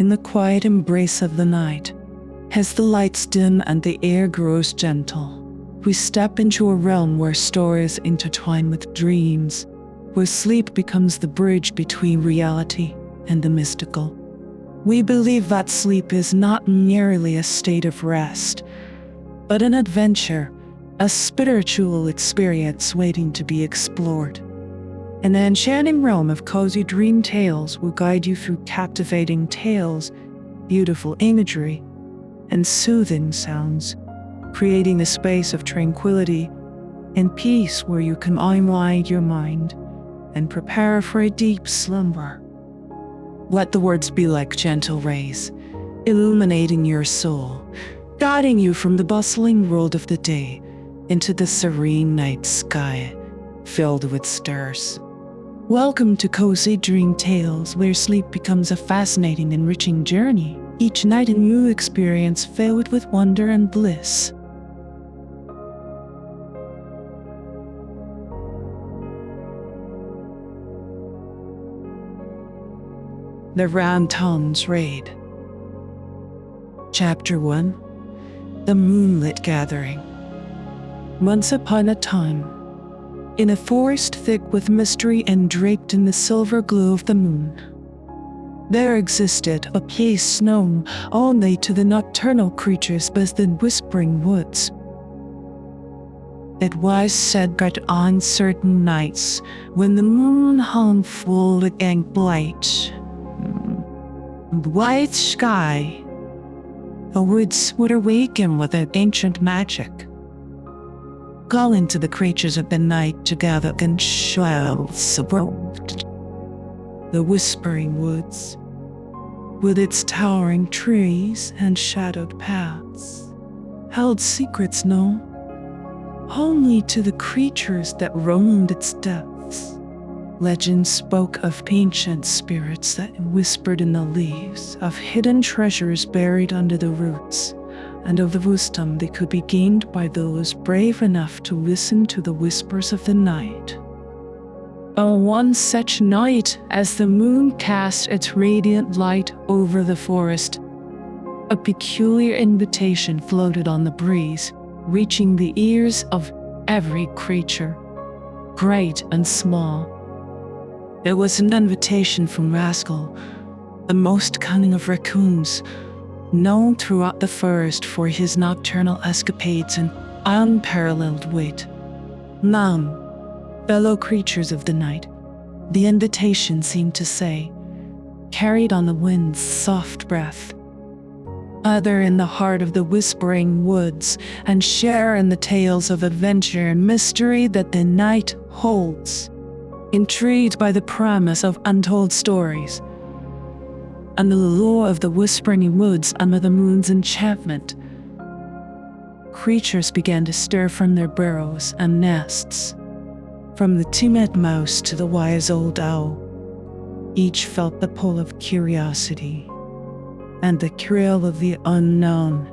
in the quiet embrace of the night. As the lights dim and the air grows gentle, we step into a realm where stories intertwine with dreams, where sleep becomes the bridge between reality and the mystical. We believe that sleep is not merely a state of rest, but an adventure, a spiritual experience waiting to be explored. An enchanting realm of cozy dream tales will guide you through captivating tales, beautiful imagery, and soothing sounds, creating a space of tranquility and peace where you can unwind your mind and prepare for a deep slumber. Let the words be like gentle rays, illuminating your soul, guiding you from the bustling world of the day into the serene night sky filled with stars. Welcome to Cozy Dream Tales, where sleep becomes a fascinating, enriching journey. Each night a new experience filled with wonder and bliss. The Raccoon's Raid. Chapter 1. The Moonlit Gathering. Once upon a time, in a forest thick with mystery and draped in the silver glow of the moon, there existed a place known only to the nocturnal creatures as the Whispering Woods. It was said that on certain nights, when the moon hung full and bright sky, the woods would awaken with an ancient magic, calling to the creatures of the night to gather in shelves abroad. The Whispering Woods, with its towering trees and shadowed paths, held secrets known only to the creatures that roamed its depths. Legends spoke of ancient spirits that whispered in the leaves, of hidden treasures buried under the roots, and of the wisdom that could be gained by those brave enough to listen to the whispers of the night. On one such night, as the moon cast its radiant light over the forest, a peculiar invitation floated on the breeze, reaching the ears of every creature, great and small. It was an invitation from Rascal, the most cunning of raccoons, known throughout the forest for his nocturnal escapades and unparalleled wit. Now, fellow creatures of the night, the invitation seemed to say, carried on the wind's soft breath, gather in the heart of the Whispering Woods and share in the tales of adventure and mystery that the night holds. Intrigued by the promise of untold stories and the lure of the Whispering Woods under the moon's enchantment, creatures began to stir from their burrows and nests. From the timid mouse to the wise old owl, each felt the pull of curiosity and the thrill of the unknown,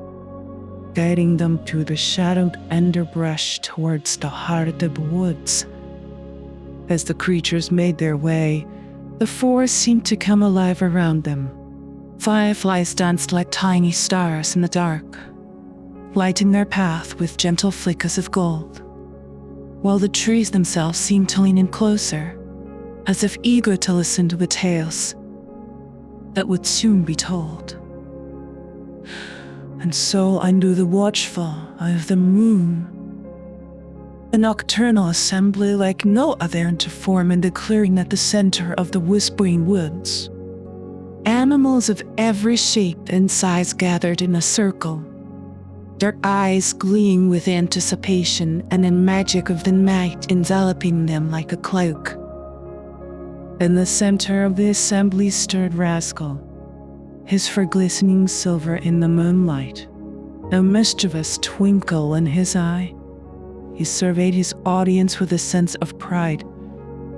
guiding them through the shadowed underbrush towards the heart of the woods. As the creatures made their way, the forest seemed to come alive around them. Fireflies danced like tiny stars in the dark, lighting their path with gentle flickers of gold, while the trees themselves seemed to lean in closer, as if eager to listen to the tales that would soon be told. And so under the watchful eye of the moon, a nocturnal assembly like no other to form in the clearing at the center of the Whispering Woods. Animals of every shape and size gathered in a circle, their eyes gleaming with anticipation and the magic of the night enveloping them like a cloak. In the center of the assembly stood Rascal, his fur glistening silver in the moonlight, a mischievous twinkle in his eye. He surveyed his audience with a sense of pride,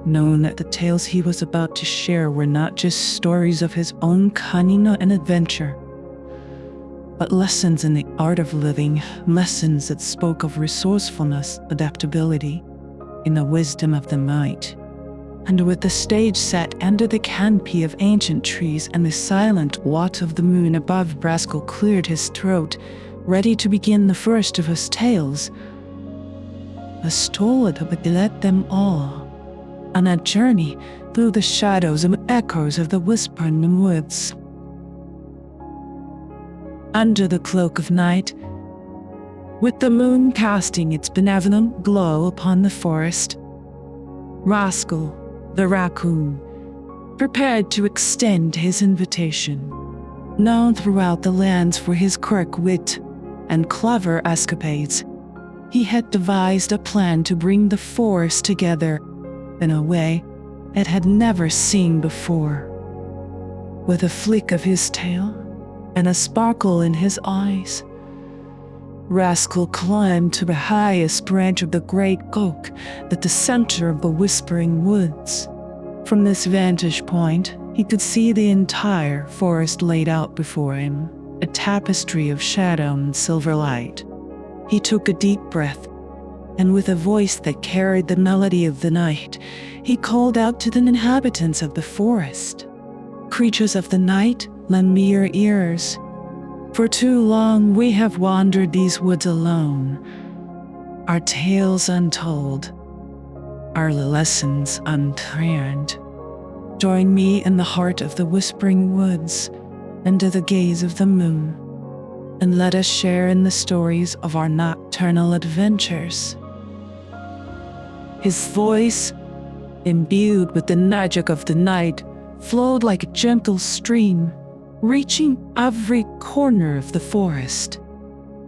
knowing that the tales he was about to share were not just stories of his own cunning and adventure, but lessons in the art of living, lessons that spoke of resourcefulness, adaptability, and the wisdom of the night. and with the stage set under the canopy of ancient trees and the silent watch of the moon above, Rascal cleared his throat, ready to begin the first of his tales. A story that would let them all on a journey through the shadows and echoes of the whispering woods. Under the cloak of night, with the moon casting its benevolent glow upon the forest, Rascal, the raccoon, prepared to extend his invitation. Known throughout the lands for his quick wit and clever escapades, he had devised a plan to bring the forest together in a way it had never seen before. With a flick of his tail and a sparkle in his eyes, Rascal climbed to the highest branch of the great oak at the center of the whispering woods. From this vantage point, he could see the entire forest laid out before him, a tapestry of shadow and silver light. He took a deep breath, and with a voice that carried the melody of the night, he called out to the inhabitants of the forest. "Creatures of the night, lend me your ears. For too long we have wandered these woods alone, our tales untold, our lessons unlearned. Join me in the heart of the whispering woods, under the gaze of the moon, and let us share in the stories of our nocturnal adventures." His voice, imbued with the magic of the night, flowed like a gentle stream, reaching every corner of the forest.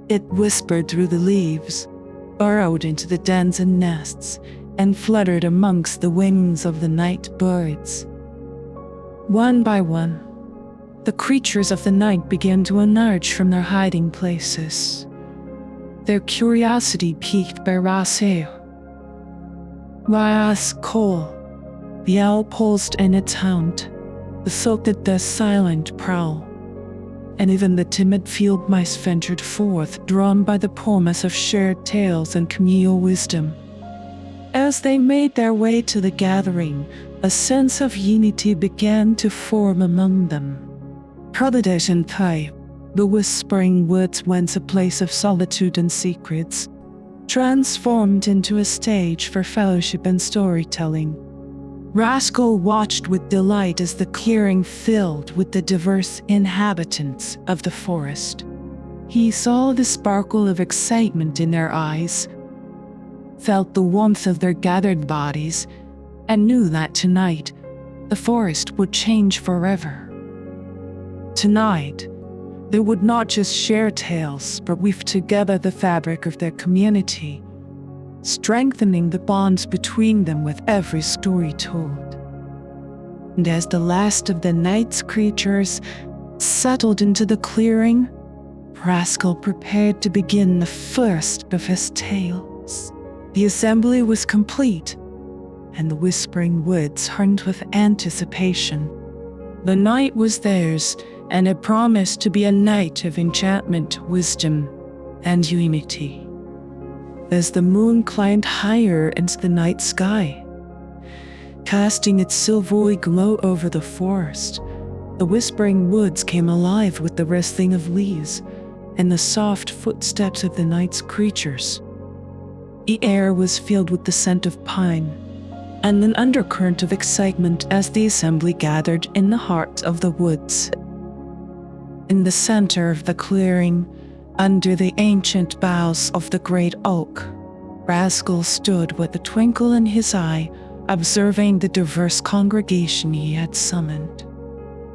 It whispered through the leaves, burrowed into the dens and nests, and fluttered amongst the wings of the night birds. One by one, the creatures of the night began to emerge from their hiding places, their curiosity piqued by Rascal. The owl paused in its haunt, the soaked at their silent prowl, and even the timid field mice ventured forth, drawn by the promise of shared tales and communal wisdom. As they made their way to the gathering, a sense of unity began to form among them. Paradise and Thai, the whispering woods, once a place of solitude and secrets, transformed into a stage for fellowship and storytelling. Rascal watched with delight as the clearing filled with the diverse inhabitants of the forest. He saw the sparkle of excitement in their eyes, felt the warmth of their gathered bodies, and knew that tonight the forest would change forever. Tonight, they would not just share tales, but weave together the fabric of their community, strengthening the bonds between them with every story told. And as the last of the night's creatures settled into the clearing, Rascal prepared to begin the first of his tales. The assembly was complete, and the whispering woods hummed with anticipation. The night was theirs, and it promised to be a night of enchantment, wisdom, and unity. As the moon climbed higher into the night sky, casting its silvery glow over the forest, the whispering woods came alive with the rustling of leaves and the soft footsteps of the night's creatures. The air was filled with the scent of pine and an undercurrent of excitement as the assembly gathered in the heart of the woods. In the center of the clearing, under the ancient boughs of the great oak, Rascal stood with a twinkle in his eye, observing the diverse congregation he had summoned.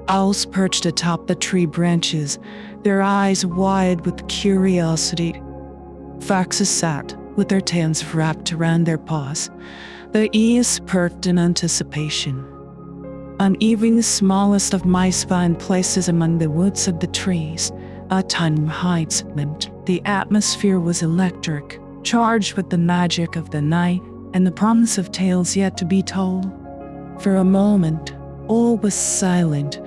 Owls perched atop the tree branches, their eyes wide with curiosity. Foxes sat with their tails wrapped around their paws, their ears perked in anticipation. And even the smallest of mice found places among the woods of the trees, a tiny excitement. The atmosphere was electric, charged with the magic of the night and the promise of tales yet to be told. For a moment, all was silent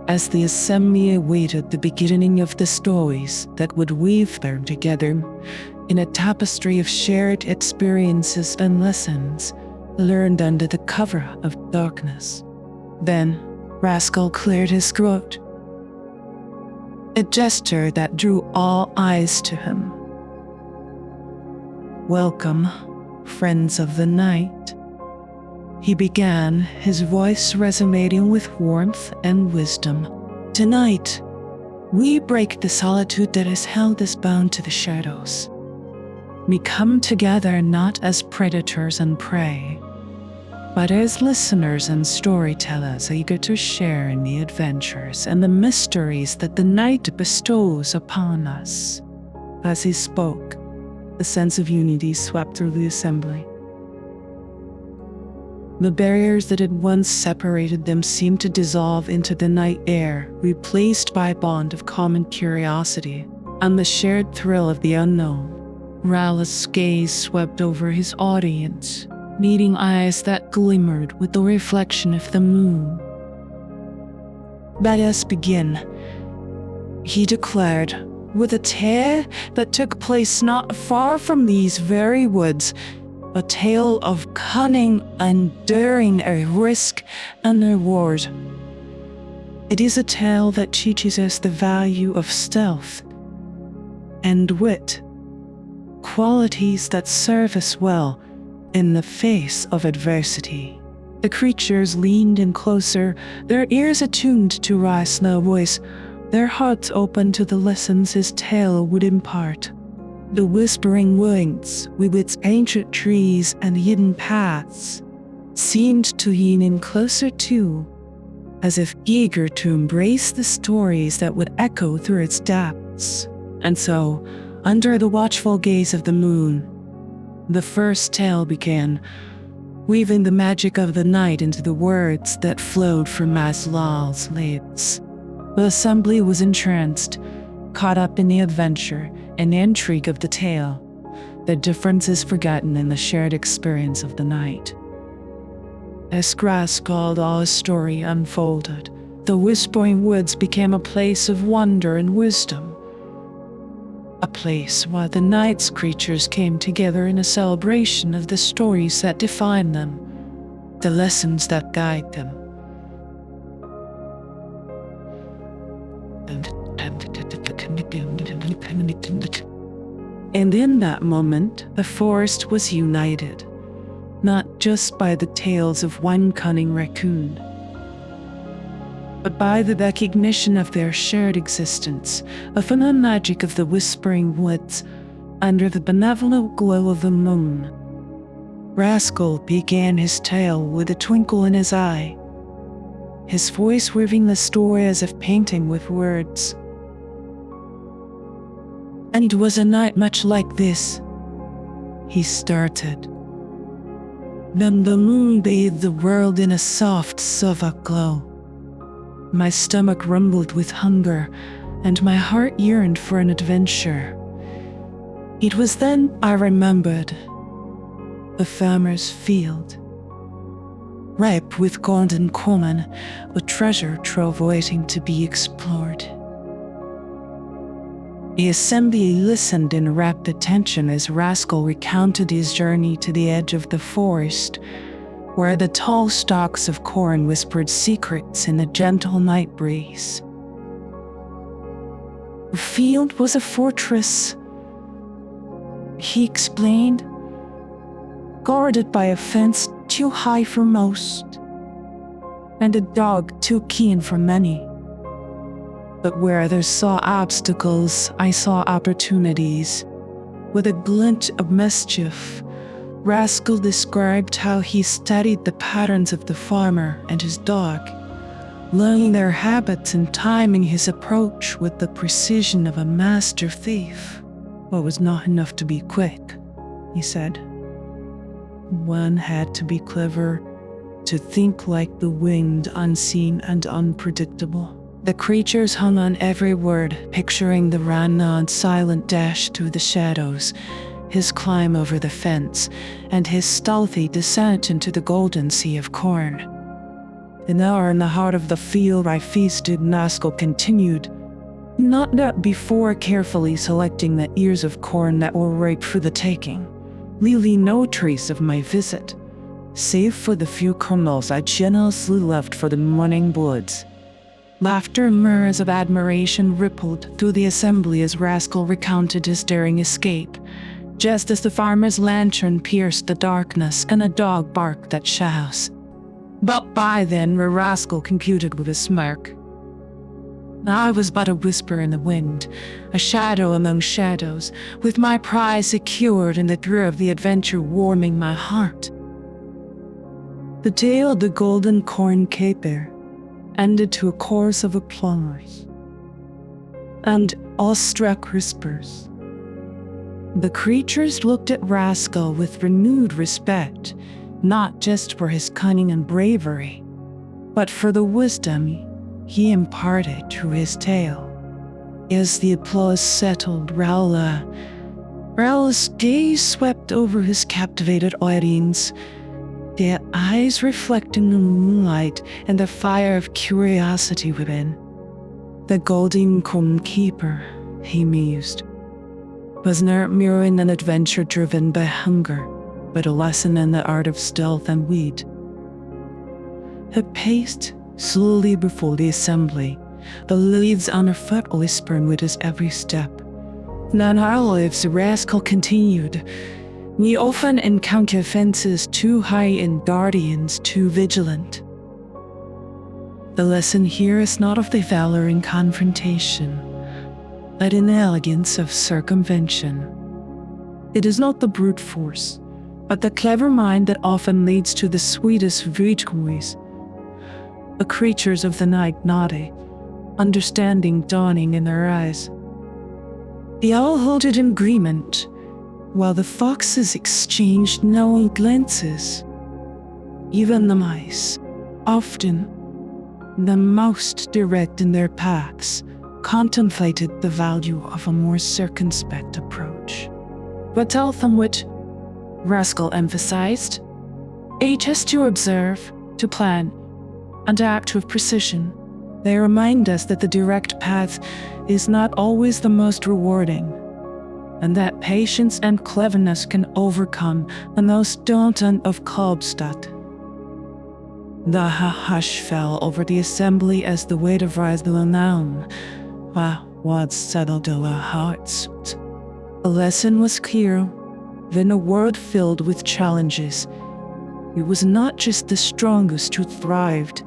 as the assembly awaited the beginning of the stories that would weave them together in a tapestry of shared experiences and lessons, learned under the cover of darkness. Then Rascal cleared his throat, a gesture that drew all eyes to him. "Welcome, friends of the night," he began, his voice resonating with warmth and wisdom. "Tonight, we break the solitude that has held us bound to the shadows. We come together not as predators and prey, but as listeners and storytellers eager to share in the adventures and the mysteries that the night bestows upon us." As he spoke, a sense of unity swept through the assembly. The barriers that had once separated them seemed to dissolve into the night air, replaced by a bond of common curiosity and the shared thrill of the unknown. Ralph's gaze swept over his audience, meeting eyes that glimmered with the reflection of the moon. "Let us begin," he declared, "with a tale that took place not far from these very woods, a tale of cunning and daring, a risk and a reward. It is a tale that teaches us the value of stealth and wit, qualities that serve us well in the face of adversity." The creatures leaned in closer, their ears attuned to Rascal's voice, their hearts open to the lessons his tale would impart. The whispering woods, with its ancient trees and hidden paths, seemed to lean in closer too, as if eager to embrace the stories that would echo through its depths. And so, under the watchful gaze of the moon, the first tale began, weaving the magic of the night into the words that flowed from Rascal's lips. The assembly was entranced, caught up in the adventure and intrigue of the tale, the differences forgotten in the shared experience of the night. As Rascal's story unfolded, the Whispering Woods became a place of wonder and wisdom, a place where the night's creatures came together in a celebration of the stories that define them, the lessons that guide them. And in that moment, the forest was united, not just by the tales of one cunning raccoon, but by the recognition of their shared existence, of the magic of the Whispering Woods under the benevolent glow of the moon. Rascal began his tale with a twinkle in his eye, his voice weaving the story as if painting with words. "And it was a night much like this," he started. "Then the moon bathed the world in a soft silver glow. My stomach rumbled with hunger, and my heart yearned for an adventure. It was then I remembered the farmer's field, ripe with golden corn, a treasure trove waiting to be explored." The assembly listened in rapt attention as Rascal recounted his journey to the edge of the forest, where the tall stalks of corn whispered secrets in the gentle night breeze. The field was a fortress, he explained, guarded by a fence too high for most, and a dog too keen for many. But where others saw obstacles, I saw opportunities. With a glint of mischief, Rascal described how he studied the patterns of the farmer and his dog, learning their habits and timing his approach with the precision of a master thief. "What was not enough to be quick," he said. "One had to be clever, to think like the wind, unseen and unpredictable." The creatures hung on every word, picturing the Ranod's silent dash through the shadows, his climb over the fence, and his stealthy descent into the golden sea of corn. "An hour in the heart of the field I feasted," Rascal continued, "not that before carefully selecting the ears of corn that were ripe for the taking, leaving no trace of my visit. save for the few kernels I generously left for the morning woods. Laughter and murmurs of admiration rippled through the assembly as Rascal recounted his daring escape, just as the farmer's lantern pierced the darkness and a dog barked at Shouse. But by then, Rascal computed with a smirk. I was but a whisper in the wind, a shadow among shadows, with my prize secured and the thrill of the adventure warming my heart. The tale of the golden corn caper ended to a chorus of applause and awestruck whispers. The creatures looked at Rascal with renewed respect, not just for his cunning and bravery, but for the wisdom he imparted through his tale. As the applause settled, Raoul's gaze swept over his captivated audience, their eyes reflecting the moonlight and the fire of curiosity within. The golden corn keeper, he mused, was not merely an adventure driven by hunger, but a lesson in the art of stealth and weed. He paced slowly before the assembly, the leaves underfoot whispering with his every step. In our lives, the Rascal continued, we often encounter fences too high and guardians too vigilant. The lesson here is not of the valor in confrontation, but in the elegance of circumvention. It is not the brute force, but the clever mind that often leads to the sweetest victories. The creatures of the night nodded, understanding dawning in their eyes. They all halted in agreement, while the foxes exchanged knowing glances. Even the mice, often the most direct in their paths, contemplated the value of a more circumspect approach. But tell them what, Rascal emphasized. Each has to observe, to plan, and act with precision. They remind us that the direct path is not always the most rewarding, and that patience and cleverness can overcome the most daunting of Kolbstadt. The hush fell over the assembly as the weight of Risdale noun was settled over our hearts. The lesson was clear. In a world filled with challenges, it was not just the strongest who thrived,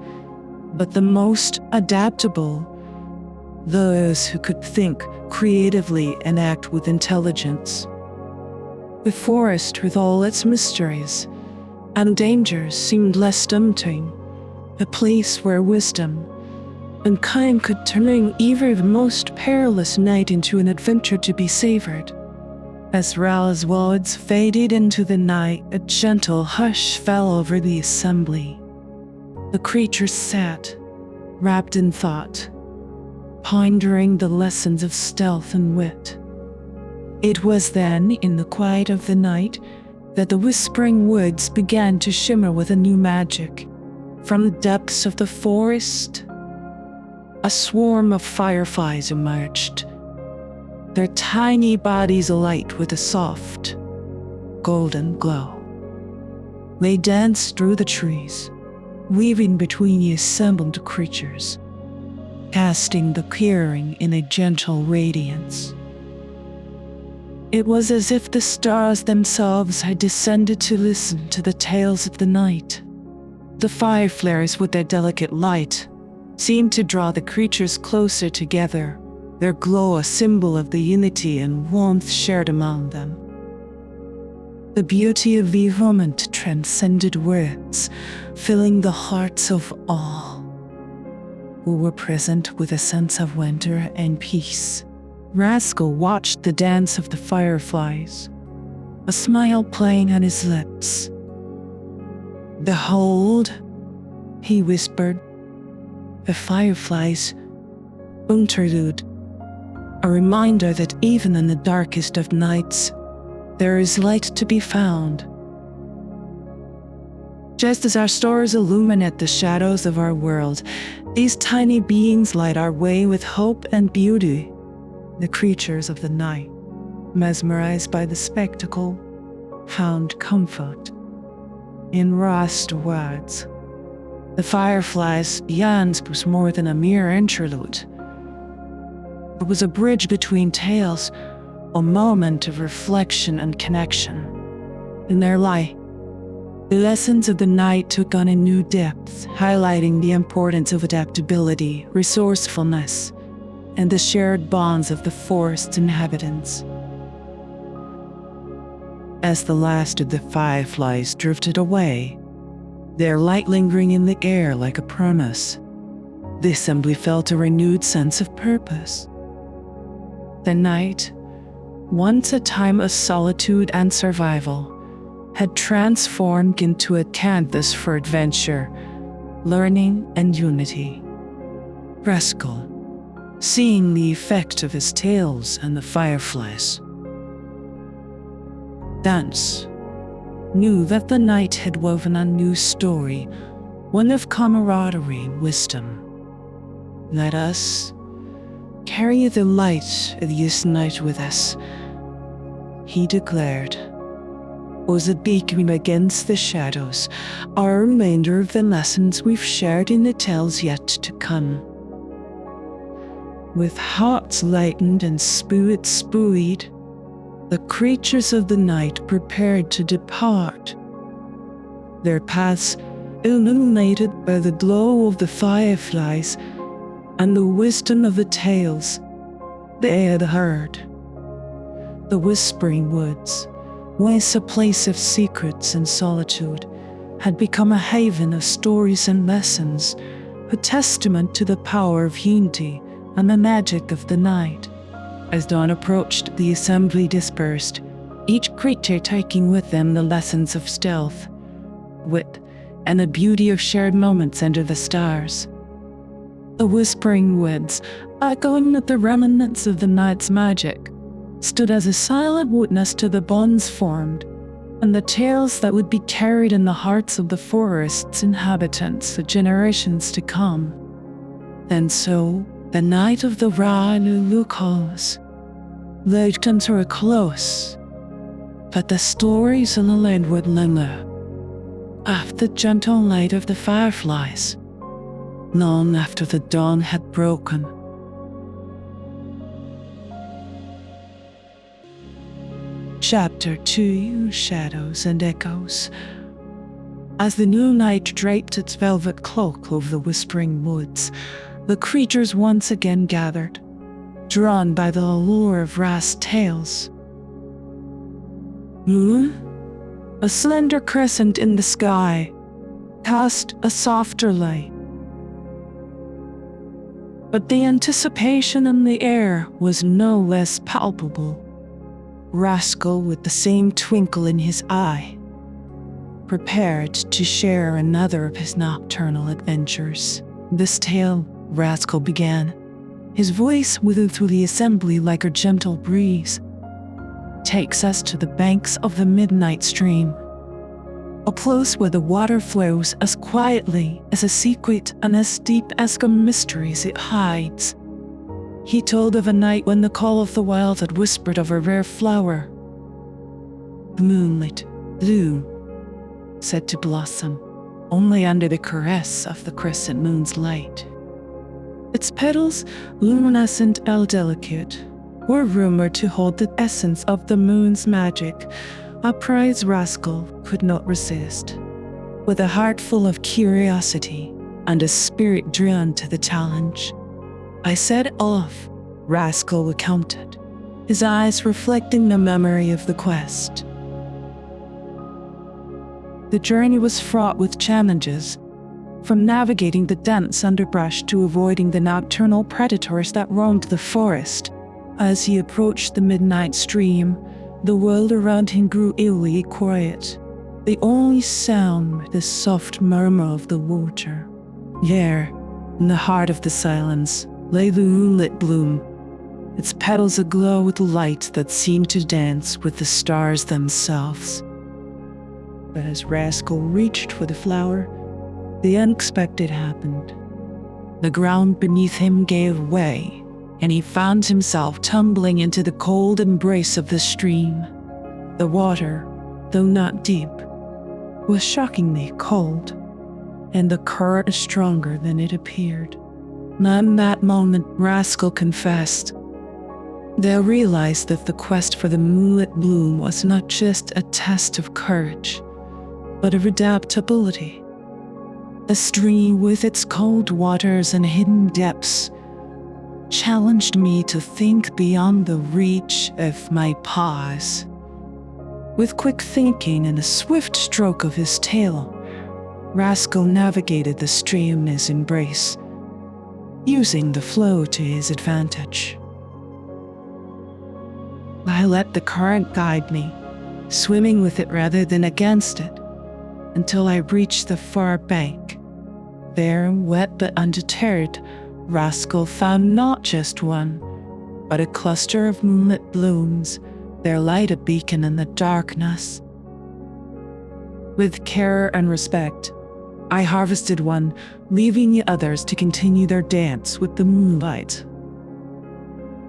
but the most adaptable, those who could think creatively and act with intelligence. The forest, with all its mysteries and dangers, seemed less tempting, a place where wisdom and kind could turn even the most perilous night into an adventure to be savored. As Raoul's words faded into the night, a gentle hush fell over the assembly. The creatures sat, wrapped in thought, pondering the lessons of stealth and wit. It was then, in the quiet of the night, that the whispering woods began to shimmer with a new magic. From the depths of the forest, a swarm of fireflies emerged, their tiny bodies alight with a soft, golden glow. They danced through the trees, weaving between the assembled creatures, casting the clearing in a gentle radiance. It was as if the stars themselves had descended to listen to the tales of the night. The fireflies, with their delicate light, seemed to draw the creatures closer together, their glow a symbol of the unity and warmth shared among them. The beauty of the moment transcended words, filling the hearts of all who were present with a sense of wonder and peace. Rascal watched the dance of the fireflies, a smile playing on his lips. "Behold," he whispered, "the fireflies' interlude, a reminder that even in the darkest of nights, there is light to be found. Just as our stars illuminate the shadows of our world, these tiny beings light our way with hope and beauty." The creatures of the night, mesmerized by the spectacle, found comfort In Rust's words, the firefly's yarns was more than a mere interlude. It was a bridge between tales, a moment of reflection and connection. In their light, the lessons of the night took on a new depth, highlighting the importance of adaptability, resourcefulness, and the shared bonds of the forest's inhabitants. As the last of the fireflies drifted away, their light lingering in the air like a promise, the assembly felt a renewed sense of purpose. The night, once a time of solitude and survival, had transformed into a canvas for adventure, learning, and unity. Rascal, seeing the effect of his tales and the fireflies, Dance knew that the night had woven a new story, one of camaraderie and wisdom. Let us carry the light of this night with us, he declared, was a beacon against the shadows, a reminder of the lessons we've shared in the tales yet to come. With hearts lightened and spirits buoyed, the creatures of the night prepared to depart, their paths illuminated by the glow of the fireflies and the wisdom of the tales they had heard. The Whispering Woods, once a place of secrets and solitude, had become a haven of stories and lessons, a testament to the power of unity and the magic of the night. As dawn approached, the assembly dispersed, each creature taking with them the lessons of stealth, wit, and the beauty of shared moments under the stars. The Whispering Woods, echoing with the remnants of the night's magic, stood as a silent witness to the bonds formed and the tales that would be carried in the hearts of the forest's inhabitants for generations to come. And so, the night of the Raccoons led into a close, but the stories in the land would linger, after the gentle light of the fireflies, long after the dawn had broken. Chapter 2: Shadows and Echoes. As the new night draped its velvet cloak over the Whispering Woods, the creatures once again gathered, drawn by the allure of Rast's tales. A slender crescent in the sky cast a softer light, but the anticipation in the air was no less palpable. Rascal, with the same twinkle in his eye, prepared to share another of his nocturnal adventures. This tale, Rascal began, his voice withered through the assembly like a gentle breeze, takes us to the banks of the midnight stream, a place where the water flows as quietly as a secret and as deep as the mysteries it hides. He told of a night when the call of the wild had whispered of a rare flower. The moonlit bloom, said to blossom only under the caress of the crescent moon's light. Its petals, luminescent and delicate, were rumored to hold the essence of the moon's magic, a prize Rascal could not resist. With a heart full of curiosity and a spirit drawn to the challenge, I set off, Rascal recounted, his eyes reflecting the memory of the quest. The journey was fraught with challenges, from navigating the dense underbrush to avoiding the nocturnal predators that roamed the forest. As he approached the midnight stream, the world around him grew eerily quiet. The only sound the soft murmur of the water. There, in the heart of the silence, lay the moonlit bloom, its petals aglow with light that seemed to dance with the stars themselves. But as Rascal reached for the flower, the unexpected happened. The ground beneath him gave way, and he found himself tumbling into the cold embrace of the stream. The water, though not deep, was shockingly cold, and the current stronger than it appeared. In that moment, Rascal confessed. They realized that the quest for the moonlit bloom was not just a test of courage, but of adaptability. The stream, with its cold waters and hidden depths, challenged me to think beyond the reach of my paws. With quick thinking and a swift stroke of his tail, Rascal navigated the stream in his embrace, using the flow to his advantage. I let the current guide me, swimming with it rather than against it, until I reached the far bank. There, wet but undeterred, Rascal found not just one, but a cluster of moonlit blooms, their light a beacon in the darkness. With care and respect, I harvested one, leaving the others to continue their dance with the moonlight.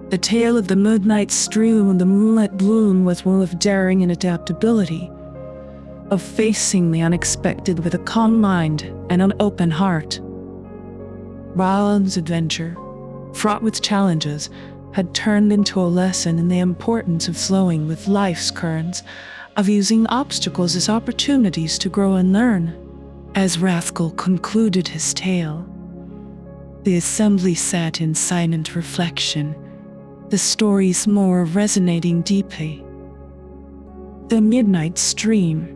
The tale of the midnight stream and the moonlit bloom was one of daring and adaptability, of facing the unexpected with a calm mind and an open heart. Ryland's adventure, fraught with challenges, had turned into a lesson in the importance of flowing with life's currents, of using obstacles as opportunities to grow and learn. As Rascal concluded his tale, the assembly sat in silent reflection, the story's more resonating deeply. The midnight stream,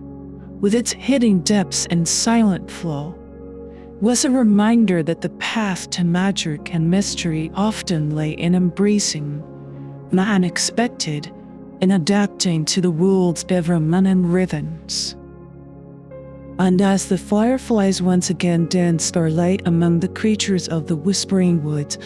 with its hidden depths and silent flow, was a reminder that the path to magic and mystery often lay in embracing the unexpected and adapting to the world's everyman and rhythms. And as the fireflies once again danced their light among the creatures of the whispering woods,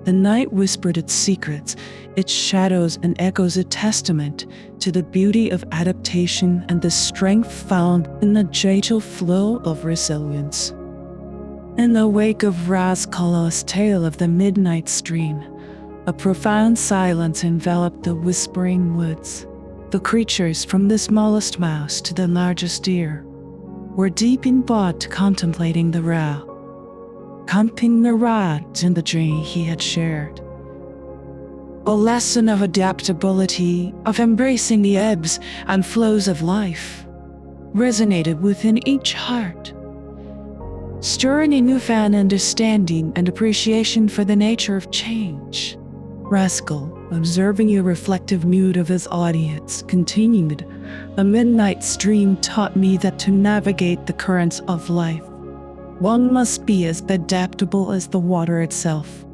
the night whispered its secrets, its shadows and echoes, a testament to the beauty of adaptation and the strength found in the gentle flow of resilience. In the wake of Rascal's tale of the midnight stream, a profound silence enveloped the whispering woods. The creatures, from the smallest mouse to the largest deer, were deep in thought, contemplating the in the dream he had shared. A lesson of adaptability, of embracing the ebbs and flows of life, resonated within each heart, stirring a newfound understanding and appreciation for the nature of change. Rascal, observing a reflective mood of his audience, continued, "The midnight stream taught me that to navigate the currents of life, one must be as adaptable as the water itself.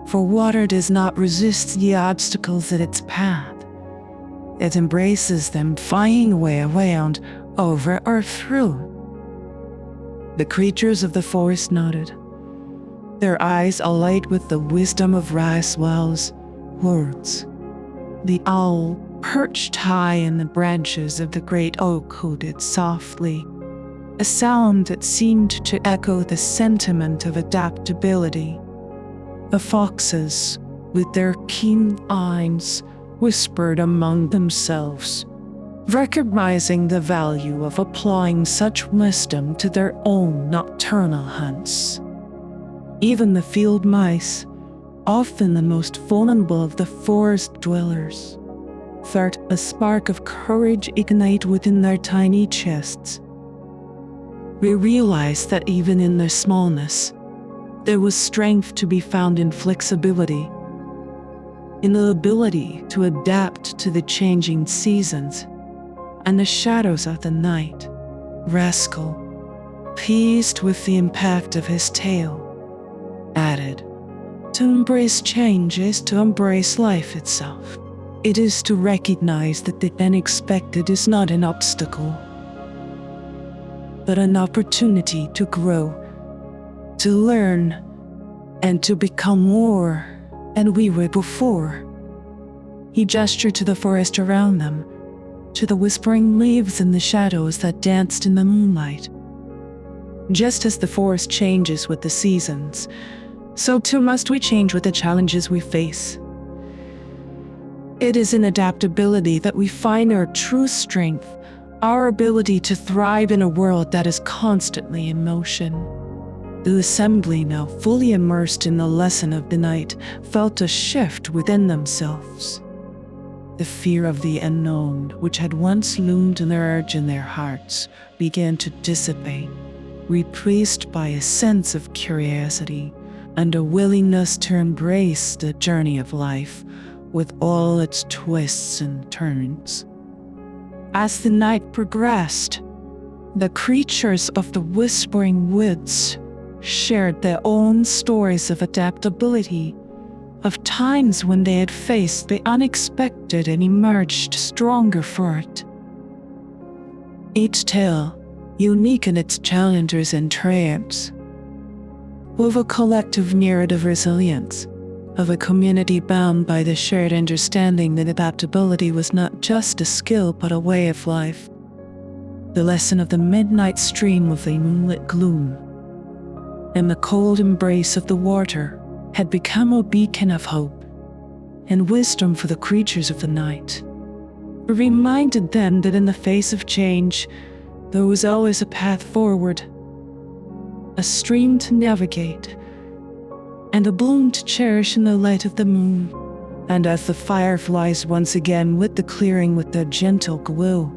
For water does not resist the obstacles in its path. It embraces them, finding a way around, over, or through." The creatures of the forest nodded, their eyes alight with the wisdom of Rascal's words. The owl, perched high in the branches of the great oak, hooted softly, a sound that seemed to echo the sentiment of adaptability. The foxes, with their keen eyes, whispered among themselves, recognizing the value of applying such wisdom to their own nocturnal hunts. Even the field mice, often the most vulnerable of the forest dwellers, felt a spark of courage ignite within their tiny chests. We realized that even in their smallness, there was strength to be found in flexibility, in the ability to adapt to the changing seasons and the shadows of the night. Rascal, pleased with the impact of his tale, added, "To embrace change is to embrace life itself. It is to recognize that the unexpected is not an obstacle, but an opportunity to grow, to learn, and to become more than we were before." He gestured to the forest around them, to the whispering leaves and the shadows that danced in the moonlight. Just as the forest changes with the seasons, so too must we change with the challenges we face. It is in adaptability that we find our true strength, our ability to thrive in a world that is constantly in motion. The assembly, now fully immersed in the lesson of the night, felt a shift within themselves. The fear of the unknown, which had once loomed large in their hearts, began to dissipate, replaced by a sense of curiosity and a willingness to embrace the journey of life with all its twists and turns. As the night progressed, the creatures of the Whispering Woods shared their own stories of adaptability, of times when they had faced the unexpected and emerged stronger for it. Each tale, unique in its challenges and triumphs, of a collective narrative resilience, of a community bound by the shared understanding that adaptability was not just a skill but a way of life. The lesson of the midnight stream of the moonlit gloom and the cold embrace of the water had become a beacon of hope and wisdom for the creatures of the night. It reminded them that in the face of change, there was always a path forward, a stream to navigate, and a bloom to cherish in the light of the moon. And as the fireflies once again lit the clearing with their gentle glow,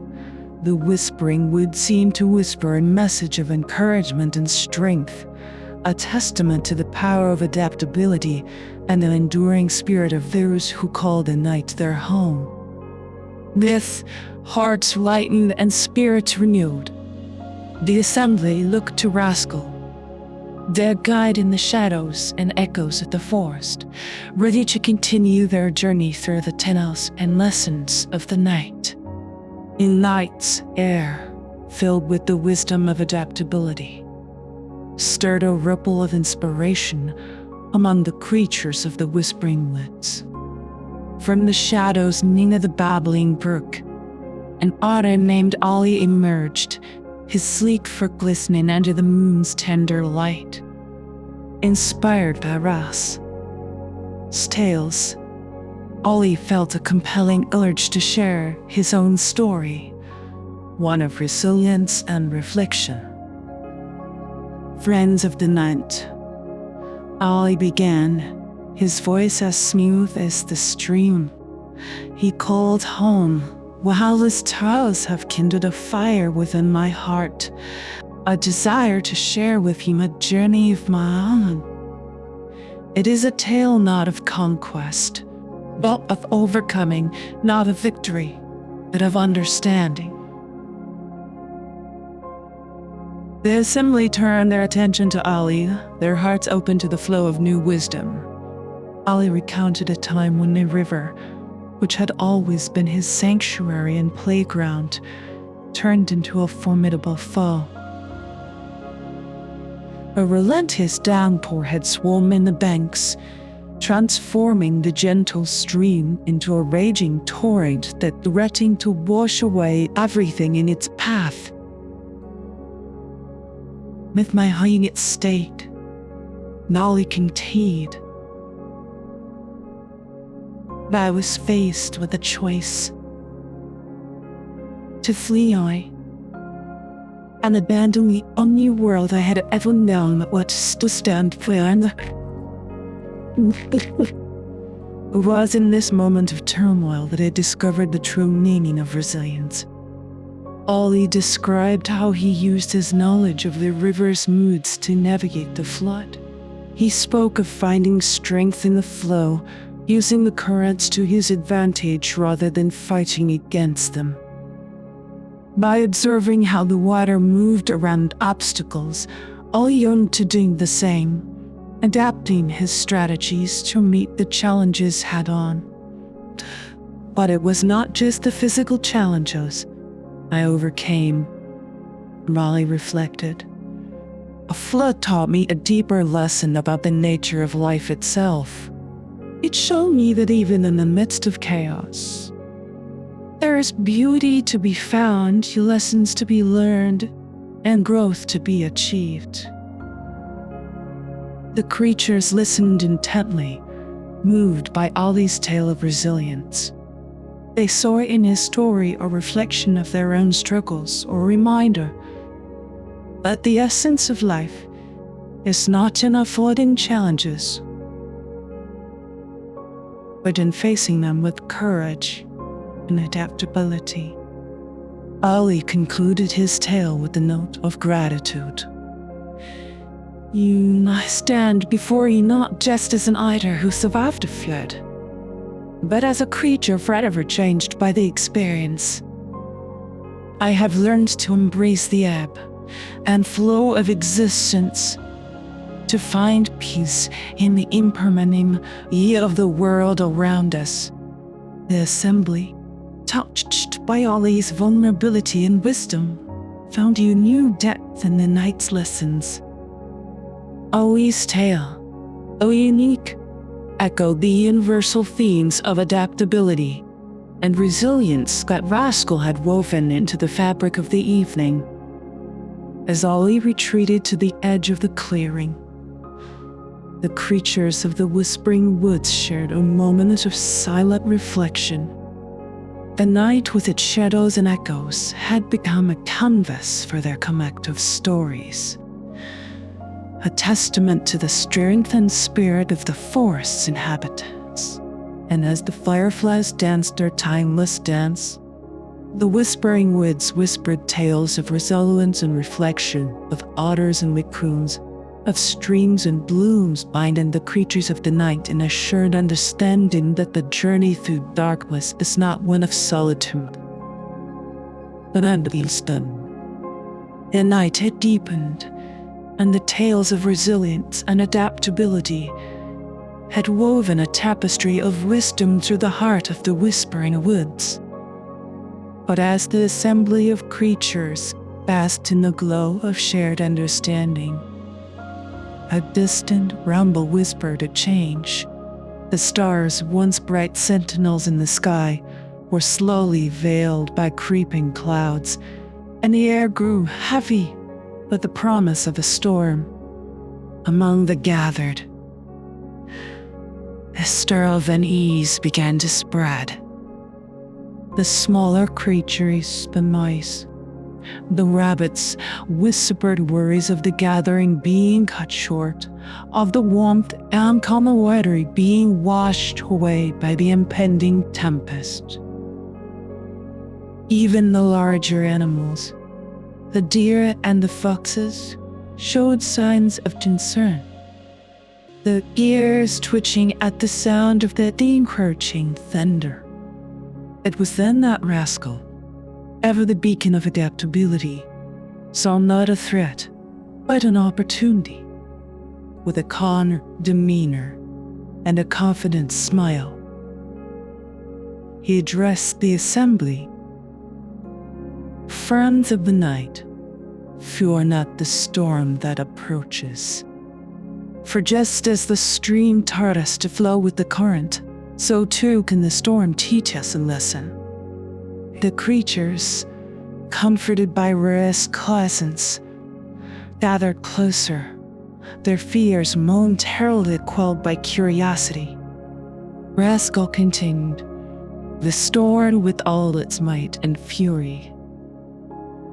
the Whispering Wood seemed to whisper a message of encouragement and strength, a testament to the power of adaptability and the enduring spirit of those who call the night their home. With hearts lightened and spirits renewed, the assembly looked to Rascal, their guide in the shadows and echoes of the forest, ready to continue their journey through the tunnels and lessons of the night. In night's air, filled with the wisdom of adaptability, stirred a ripple of inspiration among the creatures of the Whispering Woods. From the shadows near the babbling brook, an otter named Ollie emerged, his sleek fur glistening under the moon's tender light. Inspired by Ra's tales, Ollie felt a compelling urge to share his own story, one of resilience and reflection. Friends of the night, Ollie began, his voice as smooth as the stream. He called home, while his tales have kindled a fire within my heart, a desire to share with you a journey of my own. It is a tale not of conquest, but of overcoming, not of victory, but of understanding. The assembly turned their attention to Ollie, their hearts open to the flow of new wisdom. Ollie recounted a time when the river, which had always been his sanctuary and playground, turned into a formidable foe. A relentless downpour had swollen the banks, transforming the gentle stream into a raging torrent that threatened to wash away everything in its path. With my heart at stake, Ollie continued. I was faced with a choice: to flee and abandon the only world I had ever known, what to stand for. It was in this moment of turmoil that I discovered the true meaning of resilience. Ollie described how he used his knowledge of the river's moods to navigate the flood. He spoke of finding strength in the flow, using the currents to his advantage rather than fighting against them. By observing how the water moved around obstacles, Ollie yearned to do the same, adapting his strategies to meet the challenges head-on. But it was not just the physical challenges I overcame, Ollie reflected. A flood taught me a deeper lesson about the nature of life itself. It showed me that even in the midst of chaos, there is beauty to be found, lessons to be learned, and growth to be achieved. The creatures listened intently, moved by Ollie's tale of resilience. They saw in his story a reflection of their own struggles or reminder that the essence of life is not in avoiding challenges, but in facing them with courage and adaptability. Ali concluded his tale with a note of gratitude. I stand before you not just as an idler who survived a flood, but as a creature forever changed by the experience. I have learned to embrace the ebb and flow of existence, to find peace in the impermanence of the world around us. The assembly, touched by Ali's vulnerability and wisdom, found a new depth in the night's lessons. Ali's tale, a unique, echoed the universal themes of adaptability and resilience that Rascal had woven into the fabric of the evening. As Ali retreated to the edge of the clearing, the creatures of the Whispering Woods shared a moment of silent reflection. The night with its shadows and echoes had become a canvas for their collective stories, a testament to the strength and spirit of the forest's inhabitants. And as the fireflies danced their timeless dance, the Whispering Woods whispered tales of resilience and reflection, of otters and raccoons, of streams and blooms, binding the creatures of the night in assured understanding that the journey through darkness is not one of solitude, but of wisdom. The night had deepened, and the tales of resilience and adaptability had woven a tapestry of wisdom through the heart of the Whispering Woods. But as the assembly of creatures basked in the glow of shared understanding, a distant rumble whispered a change. The stars, once bright sentinels in the sky, were slowly veiled by creeping clouds, and the air grew heavy with the promise of a storm. Among the gathered, a stir of unease began to spread. The smaller creatures, the mice, the rabbits, whispered worries of the gathering being cut short, of the warmth and camaraderie being washed away by the impending tempest. Even the larger animals, the deer and the foxes, showed signs of concern, the ears twitching at the sound of the encroaching thunder. It was then that Rascal, ever the beacon of adaptability, saw not a threat, but an opportunity. With a calm demeanor and a confident smile, he addressed the assembly. Friends of the night, fear not the storm that approaches. For just as the stream taught us to flow with the current, so too can the storm teach us a lesson. The creatures, comforted by Rascal's gathered closer, their fears momentarily quelled by curiosity. Rascal continued, "The storm, with all its might and fury,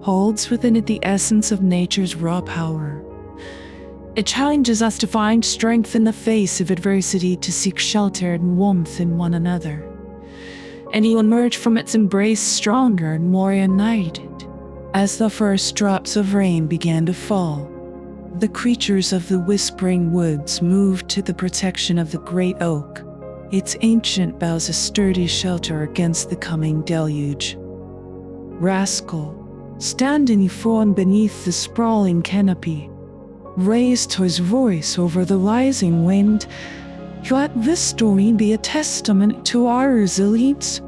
holds within it the essence of nature's raw power. It challenges us to find strength in the face of adversity, to seek shelter and warmth in one another. And you emerge from its embrace stronger and more united." As the first drops of rain began to fall, the creatures of the Whispering Woods moved to the protection of the great oak, its ancient boughs a sturdy shelter against the coming deluge. Rascal, standing firm beneath the sprawling canopy, raised his voice over the rising wind. "Let this story be a testament to our resilience.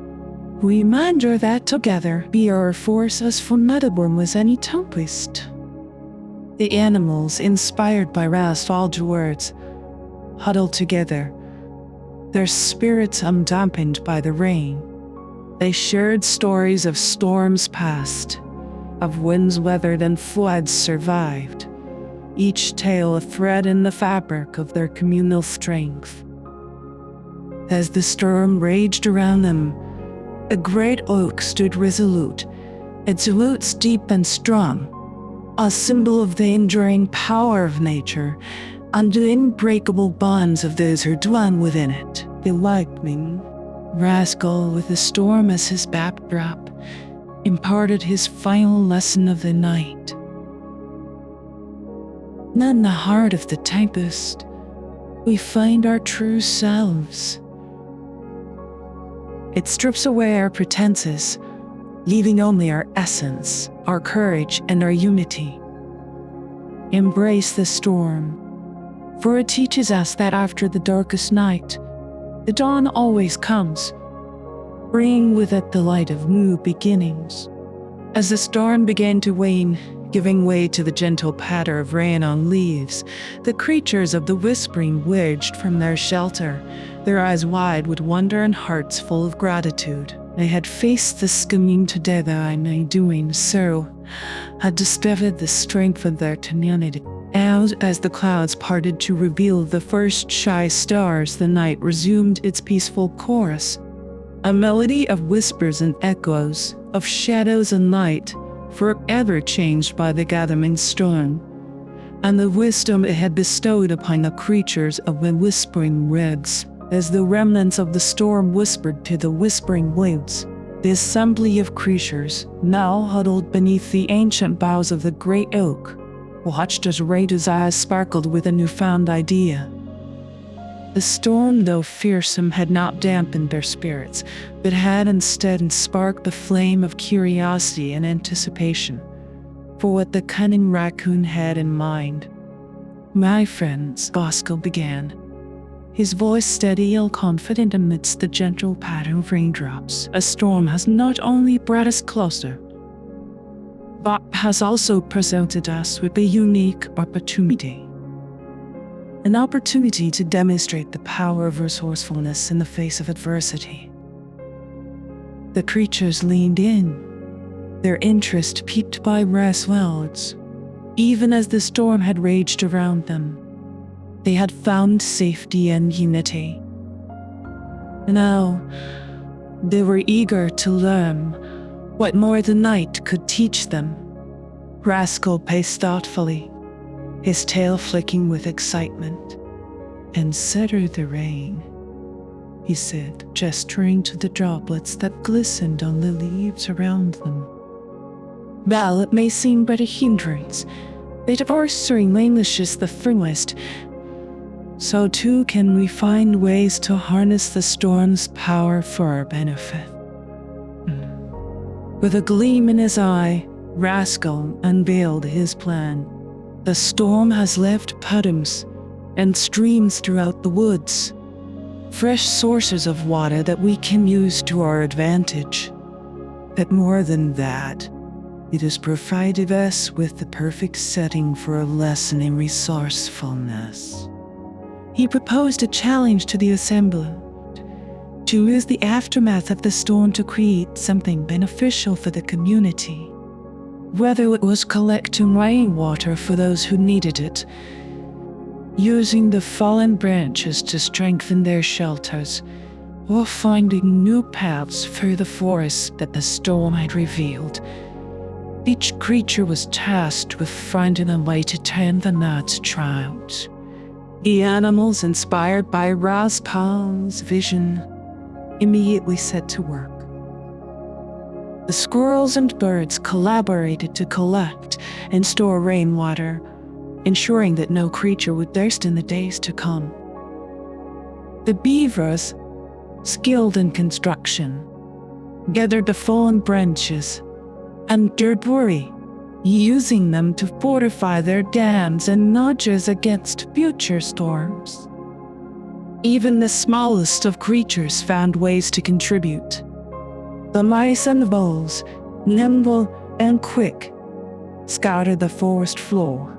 Reminder that together we are a force as formidable as any tempest." The animals, inspired by Rascal's words, huddled together, their spirits undampened by the rain. They shared stories of storms past, of winds weathered and floods survived, each tale a thread in the fabric of their communal strength. As the storm raged around them, A great oak stood resolute, its roots deep and strong, a symbol of the enduring power of nature and the unbreakable bonds of those who dwell within it. The lightning, Rascal with the storm as his backdrop, imparted his final lesson of the night. In the heart of the tempest, we find our true selves. It strips away our pretenses, leaving only our essence, our courage, and our unity. Embrace the storm, for it teaches us that after the darkest night, the dawn always comes, bringing with it the light of new beginnings. As the storm began to wane, giving way to the gentle patter of rain on leaves, the creatures of the whispering wedged from their shelter, their eyes wide with wonder and hearts full of gratitude. They had faced the scheme together and in doing so, had discovered the strength of their community. And as the clouds parted to reveal the first shy stars, the night resumed its peaceful chorus, a melody of whispers and echoes, of shadows and light, forever changed by the gathering storm, and the wisdom it had bestowed upon the creatures of the whispering woods. As the remnants of the storm whispered to the whispering woods, the assembly of creatures, now huddled beneath the ancient boughs of the great oak, watched as Rada's eyes sparkled with a newfound idea. The storm, though fearsome, had not dampened their spirits, but had instead sparked the flame of curiosity and anticipation for what the cunning raccoon had in mind. "My friends," Bosco began, his voice steady and confident amidst the gentle patter of raindrops, "a storm has not only brought us closer, but has also presented us with a unique opportunity. An opportunity to demonstrate the power of resourcefulness in the face of adversity." The creatures leaned in, their interest piqued by Ra's words. Even as the storm had raged around them, they had found safety and unity. Now, they were eager to learn what more the night could teach them. Rascal paced thoughtfully, his tail flicking with excitement. "Consider the rain," he said, gesturing to the droplets that glistened on the leaves around them. "Well, it may seem but a hindrance, but if our serene languishes the firmest, so too can we find ways to harness the storm's power for our benefit." With a gleam in his eye, Rascal unveiled his plan. "The storm has left puddles and streams throughout the woods, fresh sources of water that we can use to our advantage. But more than that, it has provided us with the perfect setting for a lesson in resourcefulness." He proposed a challenge to the assembly to use the aftermath of the storm to create something beneficial for the community. Whether it was collecting rainwater for those who needed it, using the fallen branches to strengthen their shelters, or finding new paths through the forest that the storm had revealed, each creature was tasked with finding a way to turn the night's trials. The animals, inspired by Rascal's vision, immediately set to work. The squirrels and birds collaborated to collect and store rainwater, ensuring that no creature would thirst in the days to come. The beavers, skilled in construction, gathered the fallen branches and debris, using them to fortify their dams and nudges against future storms. Even the smallest of creatures found ways to contribute. The mice and the voles, nimble and quick, scoured the forest floor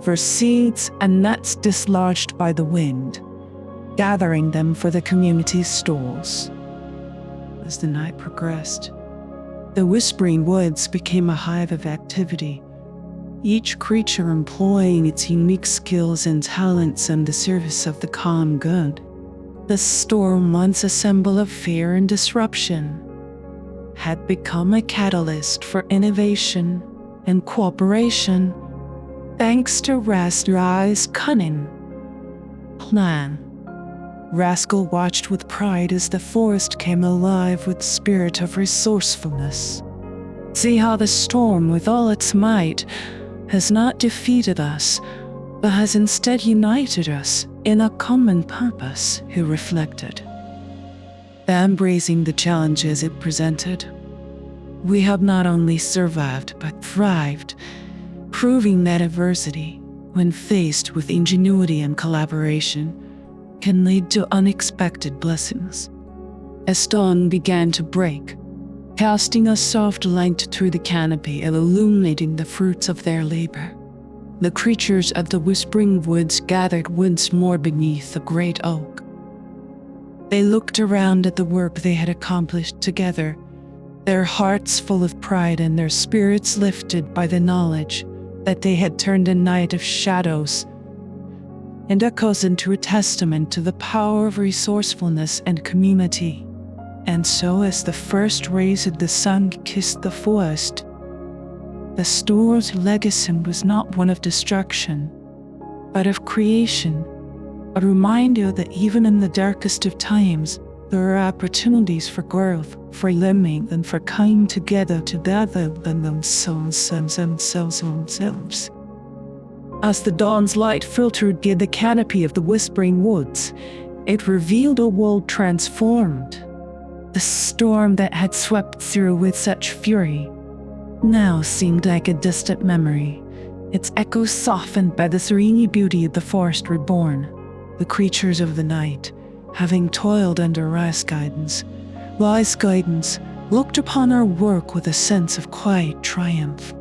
for seeds and nuts dislodged by the wind, gathering them for the community's stores. As the night progressed, the whispering woods became a hive of activity, each creature employing its unique skills and talents in the service of the common good. The storm, once a symbol of fear and disruption, had become a catalyst for innovation and cooperation, thanks to Rascal's cunning plan. Rascal watched with pride as the forest came alive with the spirit of resourcefulness. See how the storm, with all its might, has not defeated us, but has instead united us in a common purpose, he reflected. Embracing the challenges it presented, we have not only survived but thrived, proving that adversity, when faced with ingenuity and collaboration, can lead to unexpected blessings. As dawn began to break, casting a soft light through the canopy and illuminating the fruits of their labor, the creatures of the Whispering Woods gathered once more beneath the great oak. They looked around at the work they had accomplished together, their hearts full of pride and their spirits lifted by the knowledge that they had turned a night of shadows and echoes into a testament to the power of resourcefulness and community. And so, as the first rays of the sun kissed the forest, the storm's legacy was not one of destruction, but of creation, a reminder that even in the darkest of times, there are opportunities for growth, for living, and for coming together to better than themselves. As the dawn's light filtered through the canopy of the Whispering Woods, it revealed a world transformed. The storm that had swept through with such fury now seemed like a distant memory, its echoes softened by the serene beauty of the forest reborn. The creatures of the night, having toiled under wise guidance, looked upon our work with a sense of quiet triumph.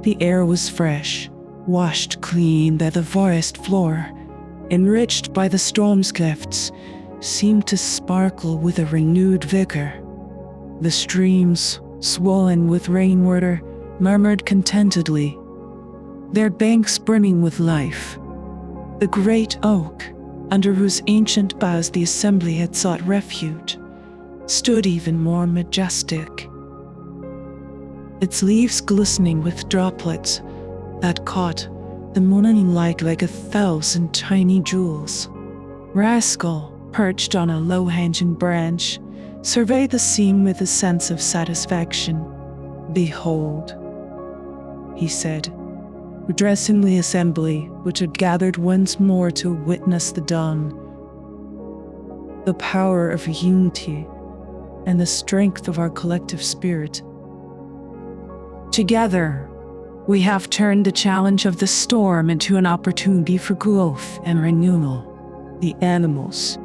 The air was fresh, washed clean by the forest floor, enriched by the storm's gifts, seemed to sparkle with a renewed vigor. The streams, swollen with rainwater, murmured contentedly, their banks brimming with life. The great oak, under whose ancient boughs the assembly had sought refuge, stood even more majestic, its leaves glistening with droplets that caught the morning light like 1,000 tiny jewels. Rascal, perched on a low-hanging branch, surveyed the scene with a sense of satisfaction. "Behold," he said, addressing the assembly, which had gathered once more to witness the dawn, "the power of unity and the strength of our collective spirit. Together, we have turned the challenge of the storm into an opportunity for growth and renewal. The animals,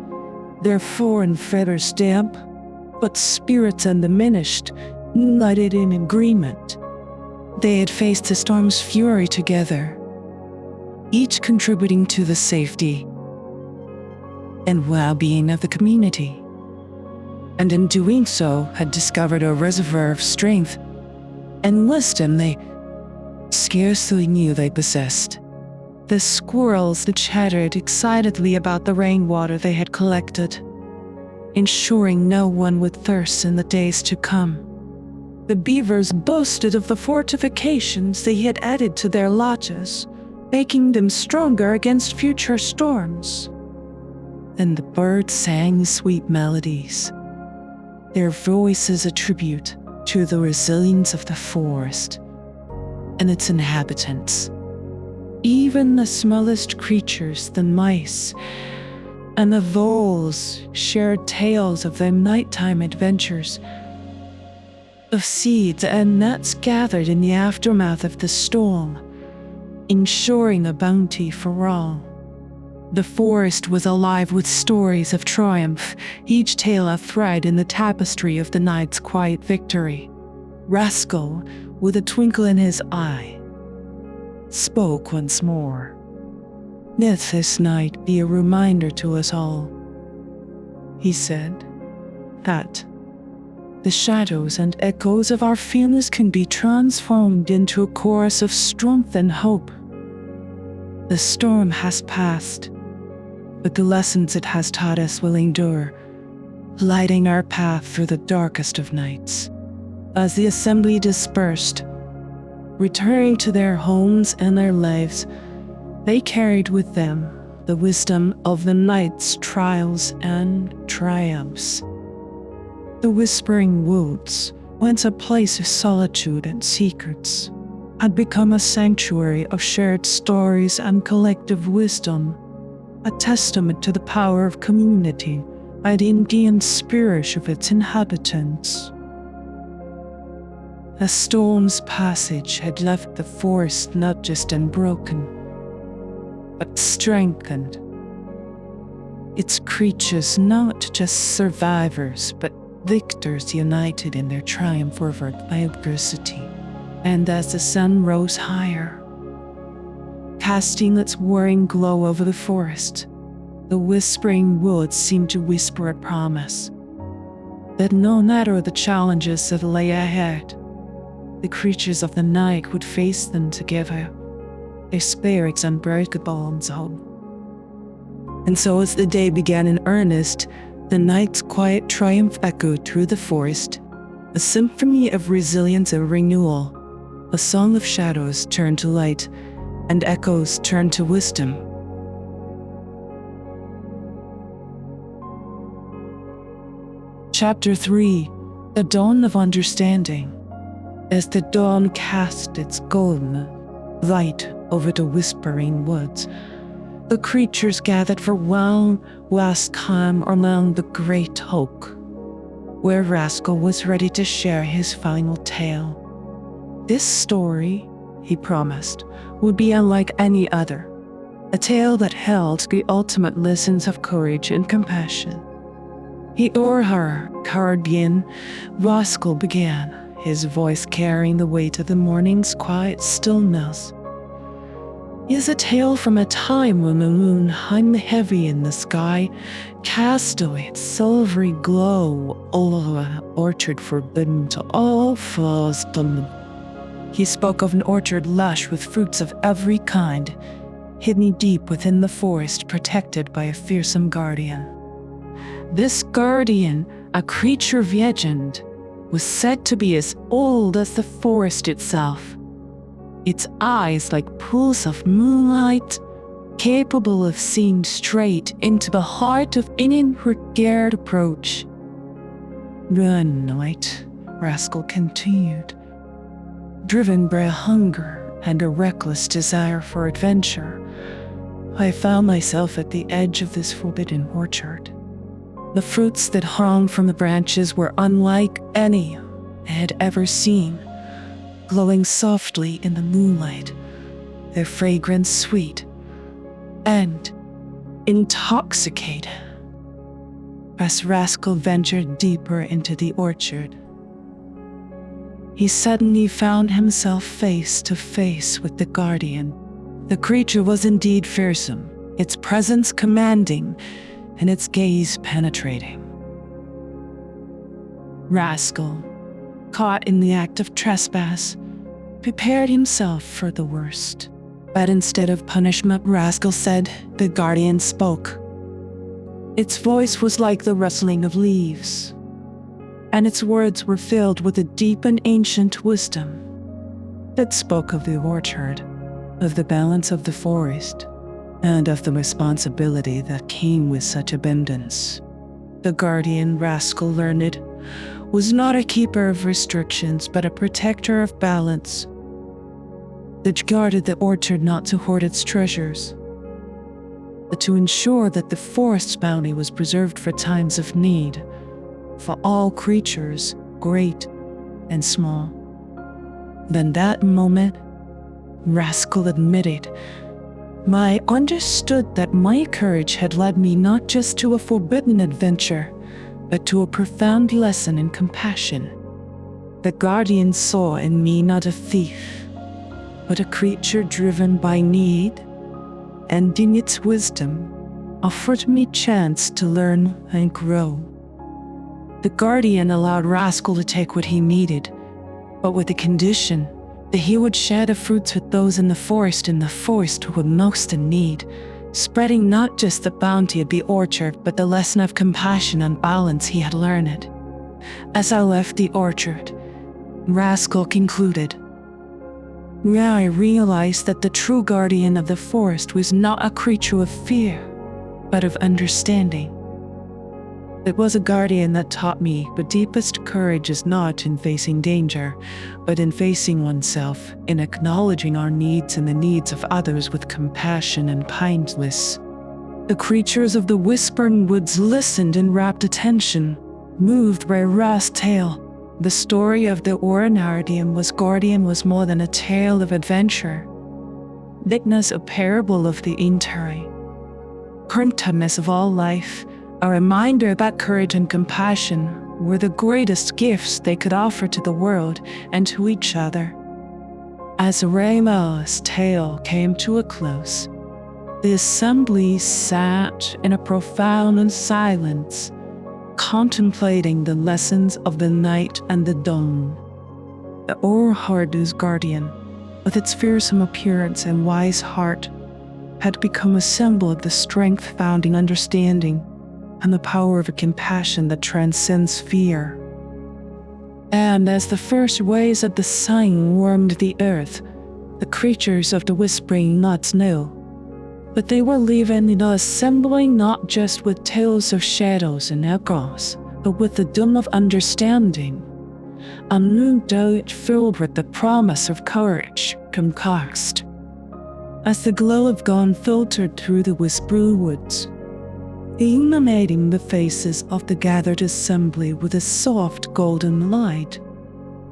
their foreign feathers damp, but spirits undiminished, united in agreement. They had faced the storm's fury together, each contributing to the safety and well-being of the community, and in doing so had discovered a reservoir of strength and wisdom they scarcely knew they possessed. The squirrels that chattered excitedly about the rainwater they had collected, ensuring no one would thirst in the days to come. The beavers boasted of the fortifications they had added to their lodges, making them stronger against future storms. And the birds sang sweet melodies, their voices a tribute to the resilience of the forest and its inhabitants. Even the smallest creatures, the mice and the voles, shared tales of their nighttime adventures, of seeds and nuts gathered in the aftermath of the storm, ensuring a bounty for all. The forest was alive with stories of triumph, each tale a thread in the tapestry of the night's quiet victory. Rascal, with a twinkle in his eye, spoke once more. "Let this night be a reminder to us all," he said, "that the shadows and echoes of our fears can be transformed into a chorus of strength and hope. The storm has passed, but the lessons it has taught us will endure, lighting our path through the darkest of nights. As the assembly dispersed, returning to their homes and their lives, they carried with them the wisdom of the night's trials and triumphs. The Whispering Woods, once a place of solitude and secrets, had become a sanctuary of shared stories and collective wisdom, a testament to the power of community and the Indian spirit of its inhabitants. A storm's passage had left the forest not just unbroken, but strengthened. Its creatures not just survivors, but victors united in their triumph over adversity. And as the sun rose higher, casting its warring glow over the forest, the Whispering Woods seemed to whisper a promise that no matter the challenges that lay ahead, the creatures of the night would face them together, their spirits unbreakable and so. And so as the day began in earnest, the night's quiet triumph echoed through the forest, a symphony of resilience and renewal. A song of shadows turned to light, and echoes turned to wisdom. Chapter 3: The Dawn of Understanding. As the dawn cast its golden light over the Whispering Woods, the creatures gathered for one last time around the great oak, where Rascal was ready to share his final tale. This story, he promised, would be unlike any other, a tale that held the ultimate lessons of courage and compassion. He or her guardian, Rascal began, his voice carrying the weight of the morning's quiet stillness. Is a tale from a time when the moon hung heavy in the sky, cast away its silvery glow over an orchard forbidden to all frostdom. He spoke of an orchard lush with fruits of every kind, hidden deep within the forest, protected by a fearsome guardian. This guardian, a creature of legend, was said to be as old as the forest itself. Its eyes like pools of moonlight, capable of seeing straight into the heart of anyone who dared approach. One night, Rascal continued, driven by a hunger and a reckless desire for adventure, I found myself at the edge of this forbidden orchard. The fruits that hung from the branches were unlike any I had ever seen, glowing softly in the moonlight, their fragrance sweet and intoxicating. As Rascal ventured deeper into the orchard, he suddenly found himself face to face with the guardian. The creature was indeed fearsome, its presence commanding, and its gaze penetrating. Rascal, caught in the act of trespass, prepared himself for the worst. But instead of punishment, Rascal said, the guardian spoke. Its voice was like the rustling of leaves, and its words were filled with a deep and ancient wisdom that spoke of the orchard, of the balance of the forest, and of the responsibility that came with such abundance. The guardian, Rascal learned, was not a keeper of restrictions, but a protector of balance that guarded the orchard not to hoard its treasures, but to ensure that the forest's bounty was preserved for times of need, for all creatures, great and small. Then that moment, Rascal admitted, I understood that my courage had led me not just to a forbidden adventure, but to a profound lesson in compassion. The guardian saw in me not a thief, but a creature driven by need, and in its wisdom offered me chance to learn and grow. The guardian allowed Rascal to take what he needed, but with the condition that he would share the fruits with those in the forest who were most in need, spreading not just the bounty of the orchard, but the lesson of compassion and balance he had learned. As I left the orchard, Rascal concluded, "Now I realized that the true guardian of the forest was not a creature of fear, but of understanding. It was a guardian that taught me the deepest courage is not in facing danger, but in facing oneself, in acknowledging our needs and the needs of others with compassion and kindness." The creatures of the whispering woods listened in rapt attention, moved by Ra's tale. The story of the guardian was more than a tale of adventure. It was a parable of the entire currentness of all life, a reminder that courage and compassion were the greatest gifts they could offer to the world and to each other. As Ra's tale came to a close, the assembly sat in a profound silence, contemplating the lessons of the night and the dawn. The Orhardu's guardian, with its fearsome appearance and wise heart, had become a symbol of the strength found in understanding and the power of a compassion that transcends fear. And as the first rays of the sun warmed the earth, the creatures of the whispering nuts knew but they were leaving the assembly not just with tales of shadows and echoes, but with the dawn of understanding, a new doubt filled with the promise of courage, conquest. As the glow of dawn filtered through the whispering woods, illuminating the faces of the gathered assembly with a soft golden light,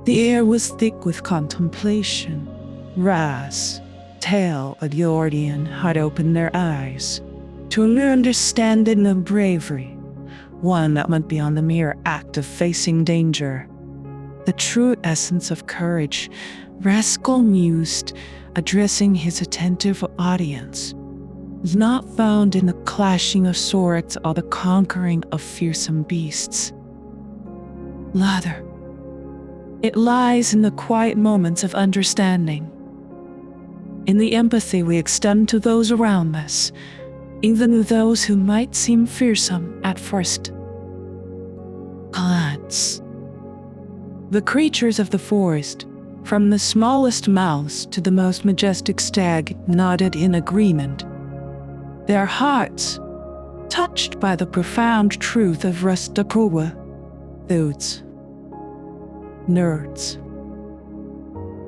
the air was thick with contemplation. Ra's tale of the guardian had opened their eyes to a new understanding of bravery, one that went beyond the mere act of facing danger. The true essence of courage, Rascal mused, addressing his attentive audience, is not found in the clashing of swords or the conquering of fearsome beasts. Rather, it lies in the quiet moments of understanding, in the empathy we extend to those around us, even those who might seem fearsome at first glance. The creatures of the forest, from the smallest mouse to the most majestic stag, nodded in agreement, their hearts touched by the profound truth of Rustakowa, those nerds.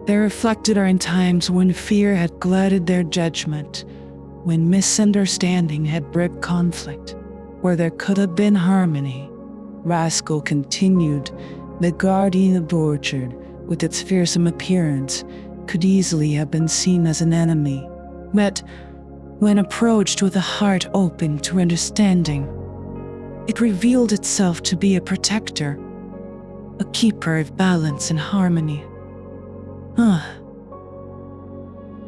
They reflected in times when fear had glutted their judgment, when misunderstanding had bred conflict, where there could have been harmony. Rascal continued, the guardian of the orchard, with its fearsome appearance, could easily have been seen as an enemy. But when approached with a heart open to understanding, it revealed itself to be a protector, a keeper of balance and harmony.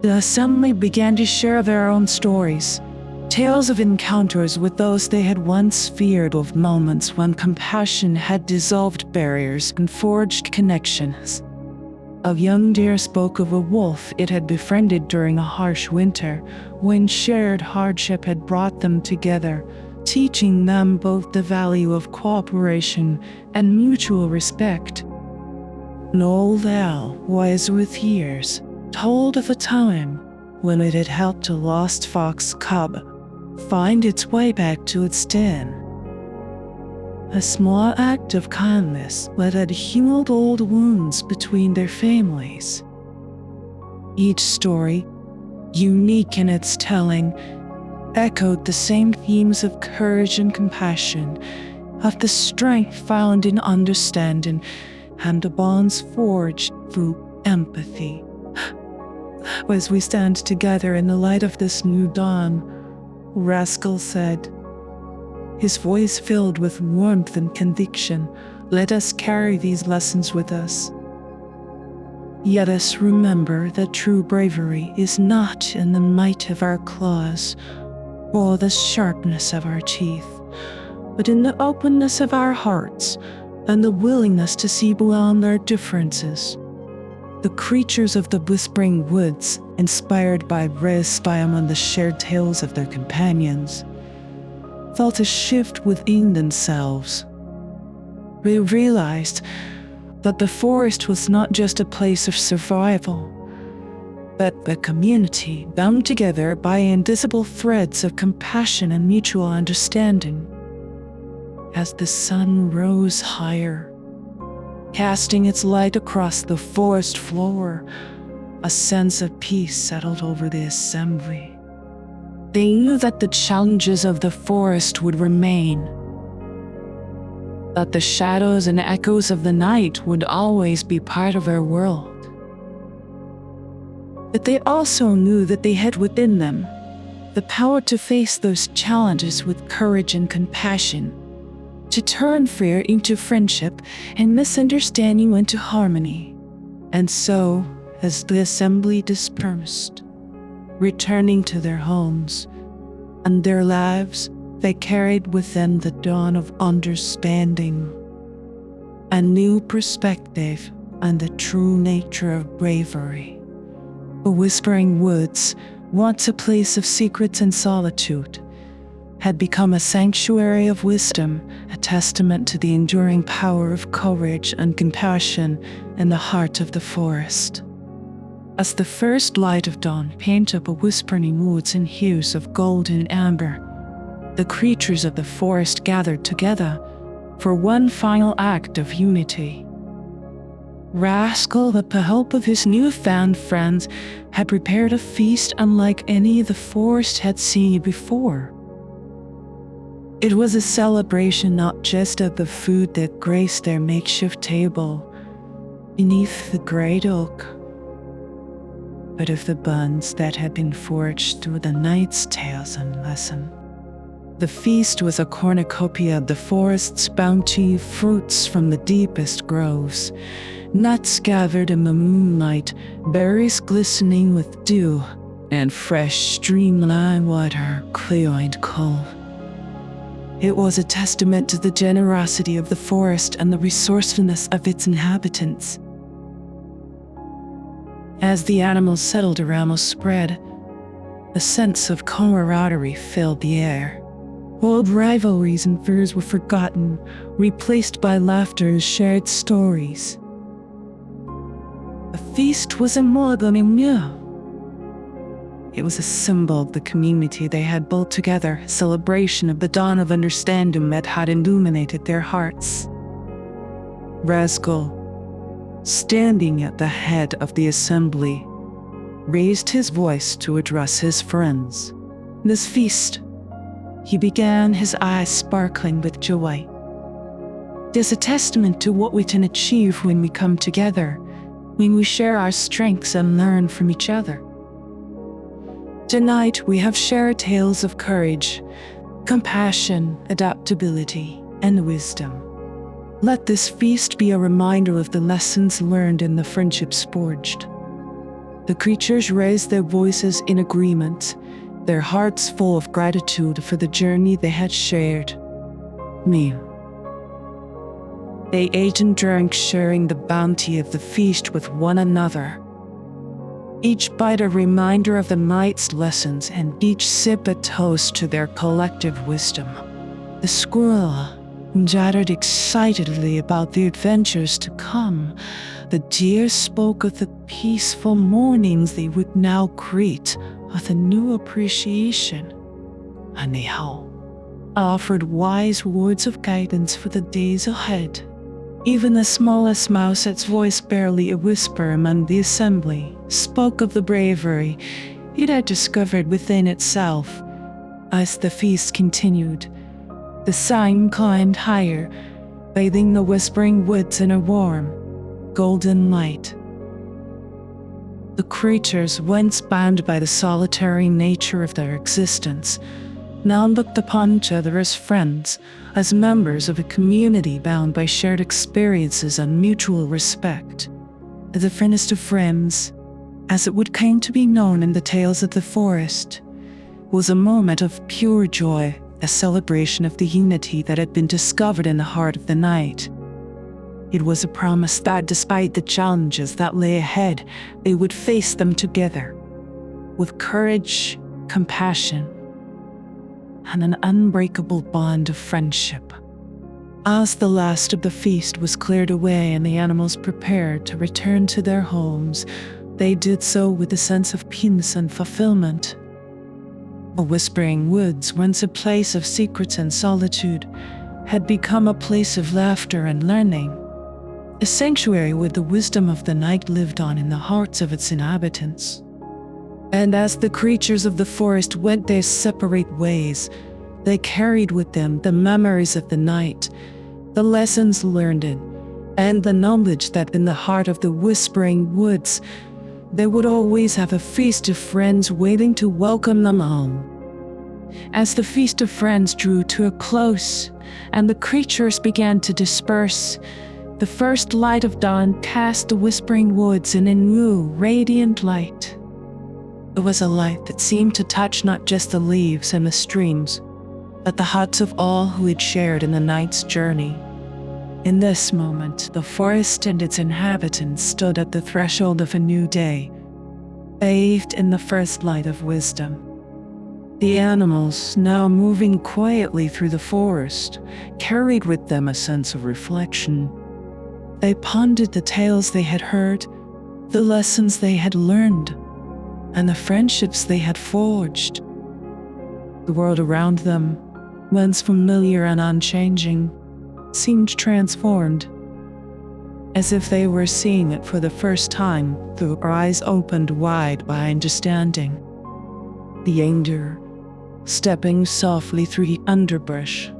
The assembly began to share their own stories, tales of encounters with those they had once feared, of moments when compassion had dissolved barriers and forged connections. A young deer spoke of a wolf it had befriended during a harsh winter, when shared hardship had brought them together, teaching them both the value of cooperation and mutual respect. An old owl, wise with years, told of a time when it had helped a lost fox cub find its way back to its den. A small act of kindness that had healed old wounds between their families. Each story, unique in its telling, echoed the same themes of courage and compassion, of the strength found in understanding, and the bonds forged through empathy. As we stand together in the light of this new dawn, Rascal said, his voice filled with warmth and conviction, let us carry these lessons with us. Let us remember that true bravery is not in the might of our claws or the sharpness of our teeth, but in the openness of our hearts and the willingness to see beyond our differences. The creatures of the whispering woods, inspired by Bedtime and the shared tales of their companions, felt a shift within themselves. They realized that the forest was not just a place of survival, but a community bound together by invisible threads of compassion and mutual understanding. As the sun rose higher, casting its light across the forest floor, a sense of peace settled over the assembly. They knew that the challenges of the forest would remain, that the shadows and echoes of the night would always be part of our world. But they also knew that they had within them the power to face those challenges with courage and compassion, to turn fear into friendship and misunderstanding into harmony. And so, as the assembly dispersed, returning to their homes and their lives, they carried within the dawn of understanding, a new perspective on the true nature of bravery. The whispering woods, once a place of secrets and solitude, had become a sanctuary of wisdom, a testament to the enduring power of courage and compassion in the heart of the forest. As the first light of dawn painted the whispering woods in hues of gold and amber, the creatures of the forest gathered together for one final act of unity. Raccoon, with the help of his newfound friends, had prepared a feast unlike any the forest had seen before. It was a celebration not just of the food that graced their makeshift table beneath the great oak, but of the bonds that had been forged through the night's tales and lessons. The feast was a cornucopia of the forest's bounty, fruits from the deepest groves, nuts gathered in the moonlight, berries glistening with dew, and fresh streamline water clear and cold. It was a testament to the generosity of the forest and the resourcefulness of its inhabitants. As the animals settled around the spread, a sense of camaraderie filled the air. Old rivalries and fears were forgotten, replaced by laughter and shared stories. The feast was a meal. It was a symbol of the community they had built together, a celebration of the dawn of understanding that had illuminated their hearts. Raccoon, standing at the head of the assembly, raised his voice to address his friends. This feast, he began, his eyes sparkling with joy, is a testament to what we can achieve when we come together, when we share our strengths and learn from each other. Tonight, we have shared tales of courage, compassion, adaptability, and wisdom. Let this feast be a reminder of the lessons learned and the friendships forged. The creatures raised their voices in agreement, their hearts full of gratitude for the journey they had shared. They ate and drank, sharing the bounty of the feast with one another. Each bite a reminder of the night's lessons, and each sip a toast to their collective wisdom. The squirrel chattered excitedly about the adventures to come. The deer spoke of the peaceful mornings they would now greet with a new appreciation. And the owl offered wise words of guidance for the days ahead. Even the smallest mouse, its voice barely a whisper among the assembly, spoke of the bravery it had discovered within itself. As the feast continued, the sun climbed higher, bathing the whispering woods in a warm, golden light. The creatures, once bound by the solitary nature of their existence, now looked upon each other as friends, as members of a community bound by shared experiences and mutual respect. The friendest of friends, as it would come to be known in the tales of the forest, was a moment of pure joy, a celebration of the unity that had been discovered in the heart of the night. It was a promise that despite the challenges that lay ahead, they would face them together, with courage, compassion, and an unbreakable bond of friendship. As the last of the feast was cleared away and the animals prepared to return to their homes, they did so with a sense of peace and fulfillment. The Whispering Woods, once a place of secrets and solitude, had become a place of laughter and learning, a sanctuary where the wisdom of the night lived on in the hearts of its inhabitants. And as the creatures of the forest went their separate ways, they carried with them the memories of the night, the lessons learned, and the knowledge that in the heart of the Whispering Woods, they would always have a feast of friends waiting to welcome them home. As the Feast of Friends drew to a close and the creatures began to disperse, the first light of dawn cast the Whispering Woods in a new, radiant light. It was a light that seemed to touch not just the leaves and the streams, but the hearts of all who had shared in the night's journey. In this moment, the forest and its inhabitants stood at the threshold of a new day, bathed in the first light of wisdom. The animals, now moving quietly through the forest, carried with them a sense of reflection. They pondered the tales they had heard, the lessons they had learned, and the friendships they had forged. The world around them, once familiar and unchanging, seemed transformed, as if they were seeing it for the first time through eyes opened wide by understanding. The reindeer, stepping softly through the underbrush,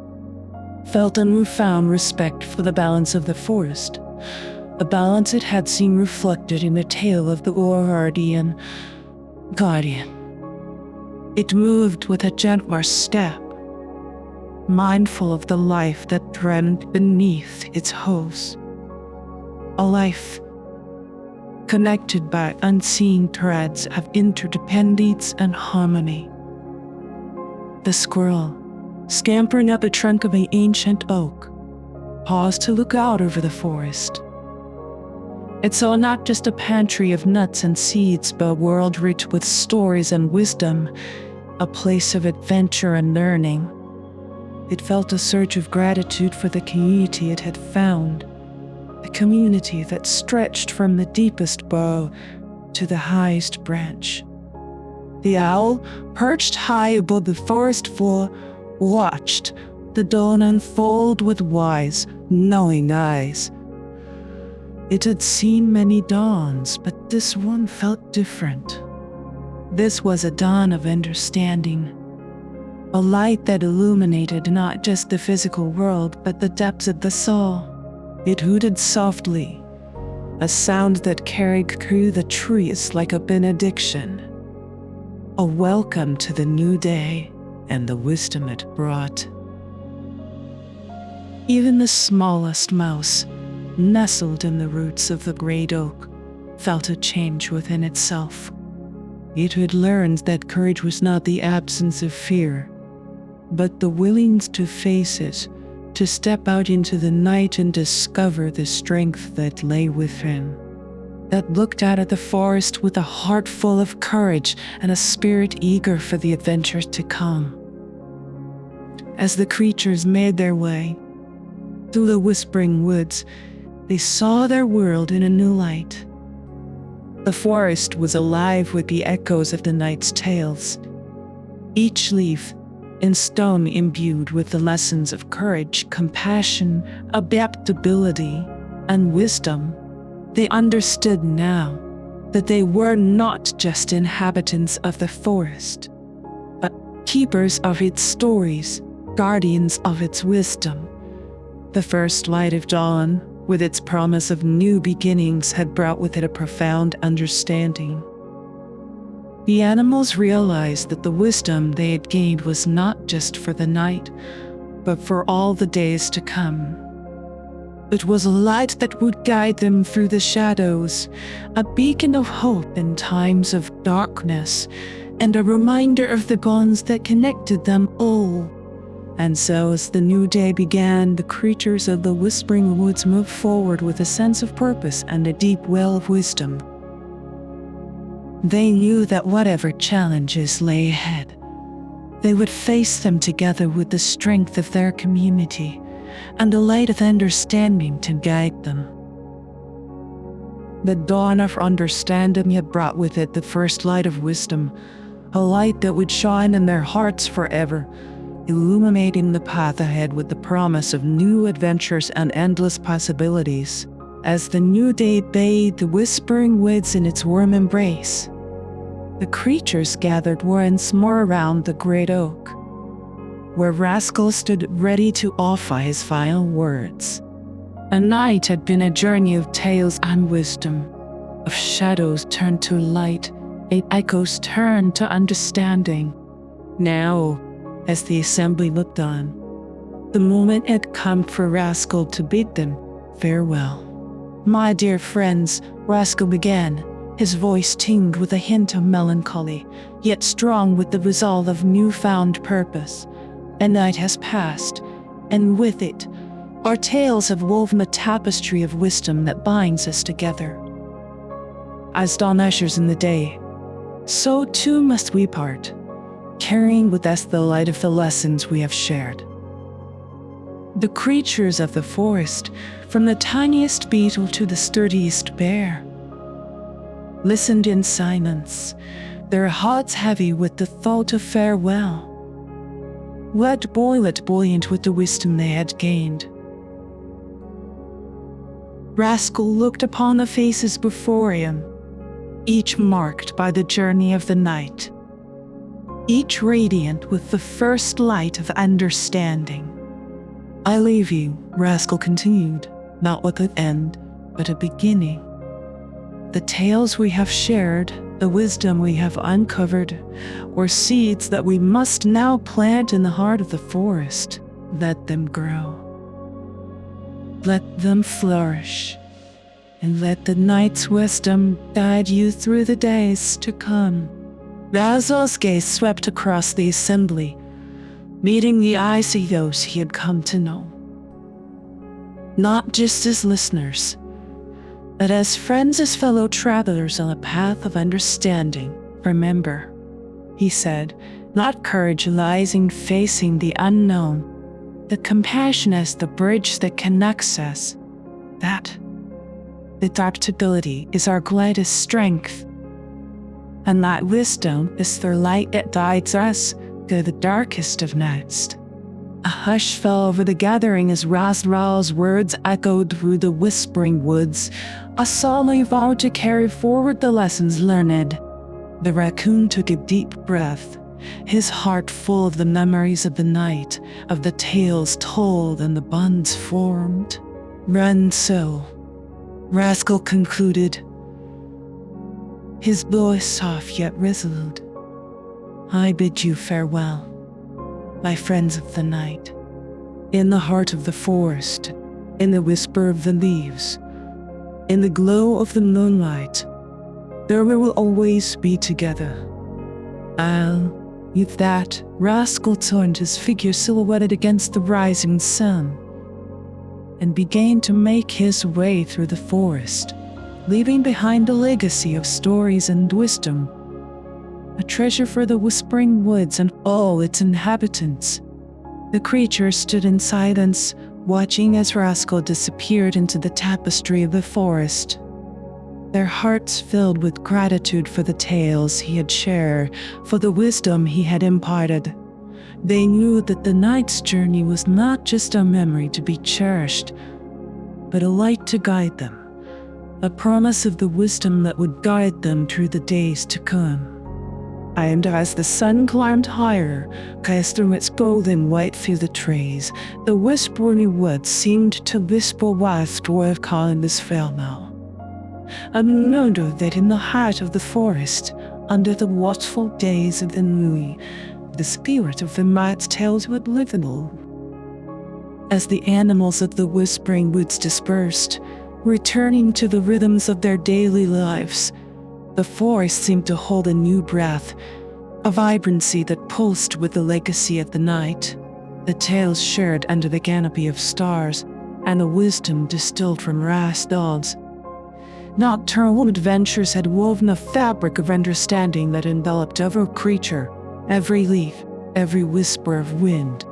felt a newfound respect for the balance of the forest, a balance it had seen reflected in the tale of the Guardian. It moved with a gentler step, mindful of the life that dreamed beneath its hooves. A life connected by unseen threads of interdependence and harmony. The squirrel, scampering up the trunk of an ancient oak, paused to look out over the forest. It saw not just a pantry of nuts and seeds, but a world rich with stories and wisdom, a place of adventure and learning. It felt a surge of gratitude for the community it had found, a community that stretched from the deepest bough to the highest branch. The owl, perched high above the forest floor, watched the dawn unfold with wise, knowing eyes. It had seen many dawns, but this one felt different. This was a dawn of understanding, a light that illuminated not just the physical world, but the depths of the soul. It hooted softly, a sound that carried through the trees like a benediction, a welcome to the new day and the wisdom it brought. Even the smallest mouse, nestled in the roots of the great oak, felt a change within itself. It had learned that courage was not the absence of fear, but the willingness to face it, to step out into the night and discover the strength that lay within, that looked out at the forest with a heart full of courage and a spirit eager for the adventure to come. As the creatures made their way through the Whispering Woods, they saw their world in a new light. The forest was alive with the echoes of the night's tales, each leaf and stone imbued with the lessons of courage, compassion, adaptability, and wisdom. They understood now that they were not just inhabitants of the forest, but keepers of its stories, guardians of its wisdom. The first light of dawn, with its promise of new beginnings, had brought with it a profound understanding. The animals realized that the wisdom they had gained was not just for the night, but for all the days to come. It was a light that would guide them through the shadows, a beacon of hope in times of darkness, and a reminder of the bonds that connected them all. And so as the new day began, the creatures of the Whispering Woods moved forward with a sense of purpose and a deep well of wisdom. They knew that whatever challenges lay ahead, they would face them together with the strength of their community and a light of understanding to guide them. The dawn of understanding had brought with it the first light of wisdom, a light that would shine in their hearts forever, illuminating the path ahead with the promise of new adventures and endless possibilities. As the new day bathed the Whispering Woods in its warm embrace, the creatures gathered once more around the great oak, where Rascal stood ready to offer his final words. A night had been a journey of tales and wisdom, of shadows turned to light, of echoes turned to understanding. Now, as the assembly looked on, the moment had come for Rascal to bid them farewell. "My dear friends," Rascal began, his voice tinged with a hint of melancholy, yet strong with the resolve of newfound purpose. "A night has passed, and with it, our tales have woven a tapestry of wisdom that binds us together. As dawn ushers in the day, so too must we part, carrying with us the light of the lessons we have shared." The creatures of the forest, from the tiniest beetle to the sturdiest bear, listened in silence, their hearts heavy with the thought of farewell, yet buoyant with the wisdom they had gained. Rascal looked upon the faces before him, each marked by the journey of the night, each radiant with the first light of understanding. "I leave you," Rascal continued, "not with an end, but a beginning. The tales we have shared, the wisdom we have uncovered, were seeds that we must now plant in the heart of the forest. Let them grow. Let them flourish, and let the night's wisdom guide you through the days to come." Rascal's gaze swept across the assembly, meeting the eyes of those he had come to know. Not just as listeners, but as friends, as fellow travelers on a path of understanding. "Remember," he said, "not courage lies in facing the unknown, that compassion is the bridge that connects us, that adaptability is our greatest strength, and that wisdom is the light that guides us through the darkest of nights." A hush fell over the gathering as Rascal's words echoed through the Whispering Woods, a solemn vow to carry forward the lessons learned. The raccoon took a deep breath, his heart full of the memories of the night, of the tales told and the bonds formed. "Run so," Rascal concluded, his voice soft yet resolute. "I bid you farewell, my friends of the night. In the heart of the forest, in the whisper of the leaves, in the glow of the moonlight, there we will always be together. With that, Rascal turned his figure silhouetted against the rising sun and began to make his way through the forest, leaving behind a legacy of stories and wisdom, a treasure for the Whispering Woods and all its inhabitants. The creatures stood in silence, watching as Rascal disappeared into the tapestry of the forest, their hearts filled with gratitude for the tales he had shared, for the wisdom he had imparted. They knew that the night's journey was not just a memory to be cherished, but a light to guide them, a promise of the wisdom that would guide them through the days to come. And as the sun climbed higher, casting its golden light through the trees, the Whispering Woods seemed to whisper last word calling this farewell. And know that in the heart of the forest, under the watchful gaze of the moon, the spirit of the night's tales would live in all. As the animals of the Whispering Woods dispersed, returning to the rhythms of their daily lives, the forest seemed to hold a new breath, a vibrancy that pulsed with the legacy of the night. the tales shared under the canopy of stars, and the wisdom distilled from restless. Nocturnal adventures had woven a fabric of understanding that enveloped every creature, every leaf, every whisper of wind.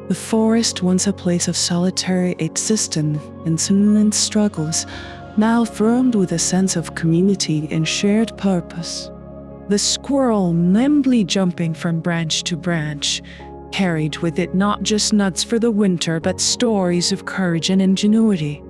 The forest, once a place of solitary existence and silent struggles, now thronged with a sense of community and shared purpose. The squirrel, nimbly jumping from branch to branch, carried with it not just nuts for the winter, but stories of courage and ingenuity.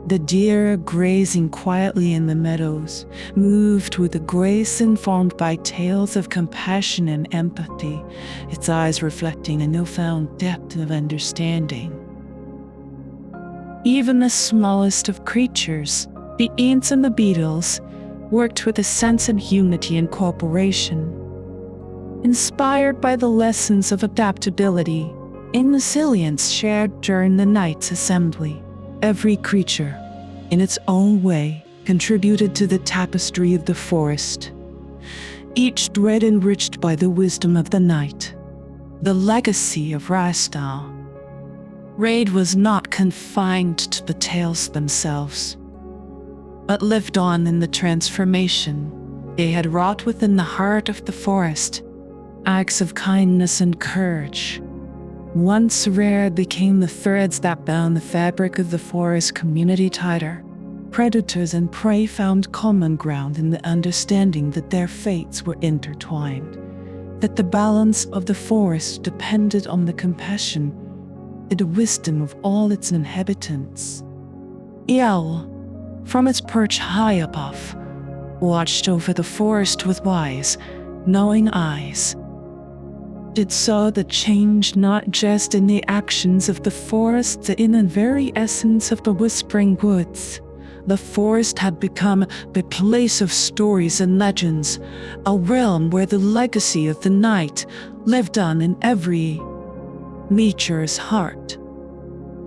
The deer, grazing quietly in the meadows, moved with a grace informed by tales of compassion and empathy, its eyes reflecting a newfound depth of understanding. Even the smallest of creatures, the ants and the beetles, worked with a sense of unity and cooperation. Inspired by the lessons of adaptability and resilience shared during the night's assembly, every creature, in its own way, contributed to the tapestry of the forest, each thread enriched by the wisdom of the night, the legacy of Rastal. Raid was not confined to the tales themselves, but lived on in the transformation they had wrought within the heart of the forest. Acts of kindness and courage, once rare, became the threads that bound the fabric of the forest community tighter. Predators and prey found common ground in the understanding that their fates were intertwined, that the balance of the forest depended on the compassion and the wisdom of all its inhabitants. Yell, from its perch high above, watched over the forest with wise, knowing eyes. It saw the change not just in the actions of the forest, but in the very essence of the whispering woods. The forest had become the place of stories and legends, a realm where the legacy of the night lived on in every creature's heart.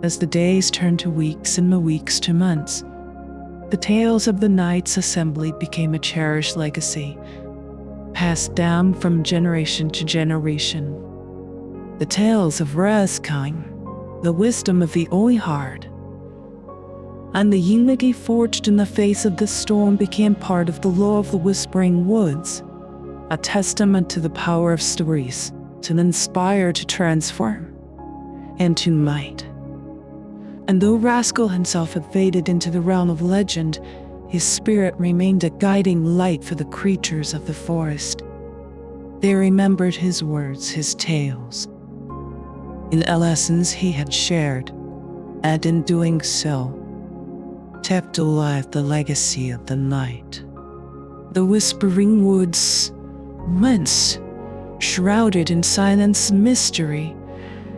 As the days turned to weeks and the weeks to months, the tales of the night's assembly became a cherished legacy, passed down from generation to generation. The tales of Raccoon, the wisdom of the Oihard, and the unity forged in the face of the storm became part of the law of the Whispering Woods, a testament to the power of stories, to inspire, to transform, and to might. And though Rascal himself had faded into the realm of legend, his spirit remained a guiding light for the creatures of the forest. They remembered his words, his tales, in the lessons he had shared, and in doing so, kept alive the legacy of the night. The Whispering Woods, once shrouded in silence and mystery,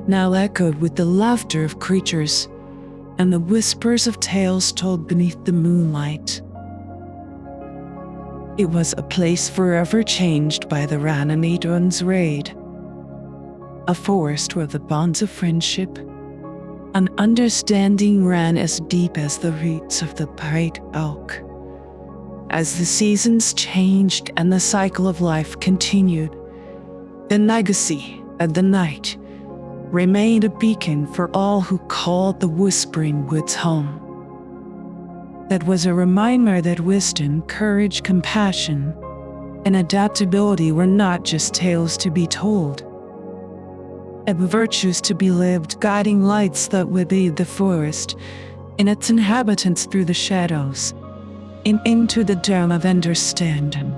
now echoed with the laughter of creatures and the whispers of tales told beneath the moonlight. It was a place forever changed by the Ranamidron's raid, a forest where the bonds of friendship and understanding ran as deep as the roots of the bright oak. As the seasons changed and the cycle of life continued, the legacy of the night remained a beacon for all who called the Whispering Woods home. That was a reminder that wisdom, courage, compassion, and adaptability were not just tales to be told, but virtues to be lived, guiding lights that would lead the forest and its inhabitants through the shadows and into the dawn of understanding.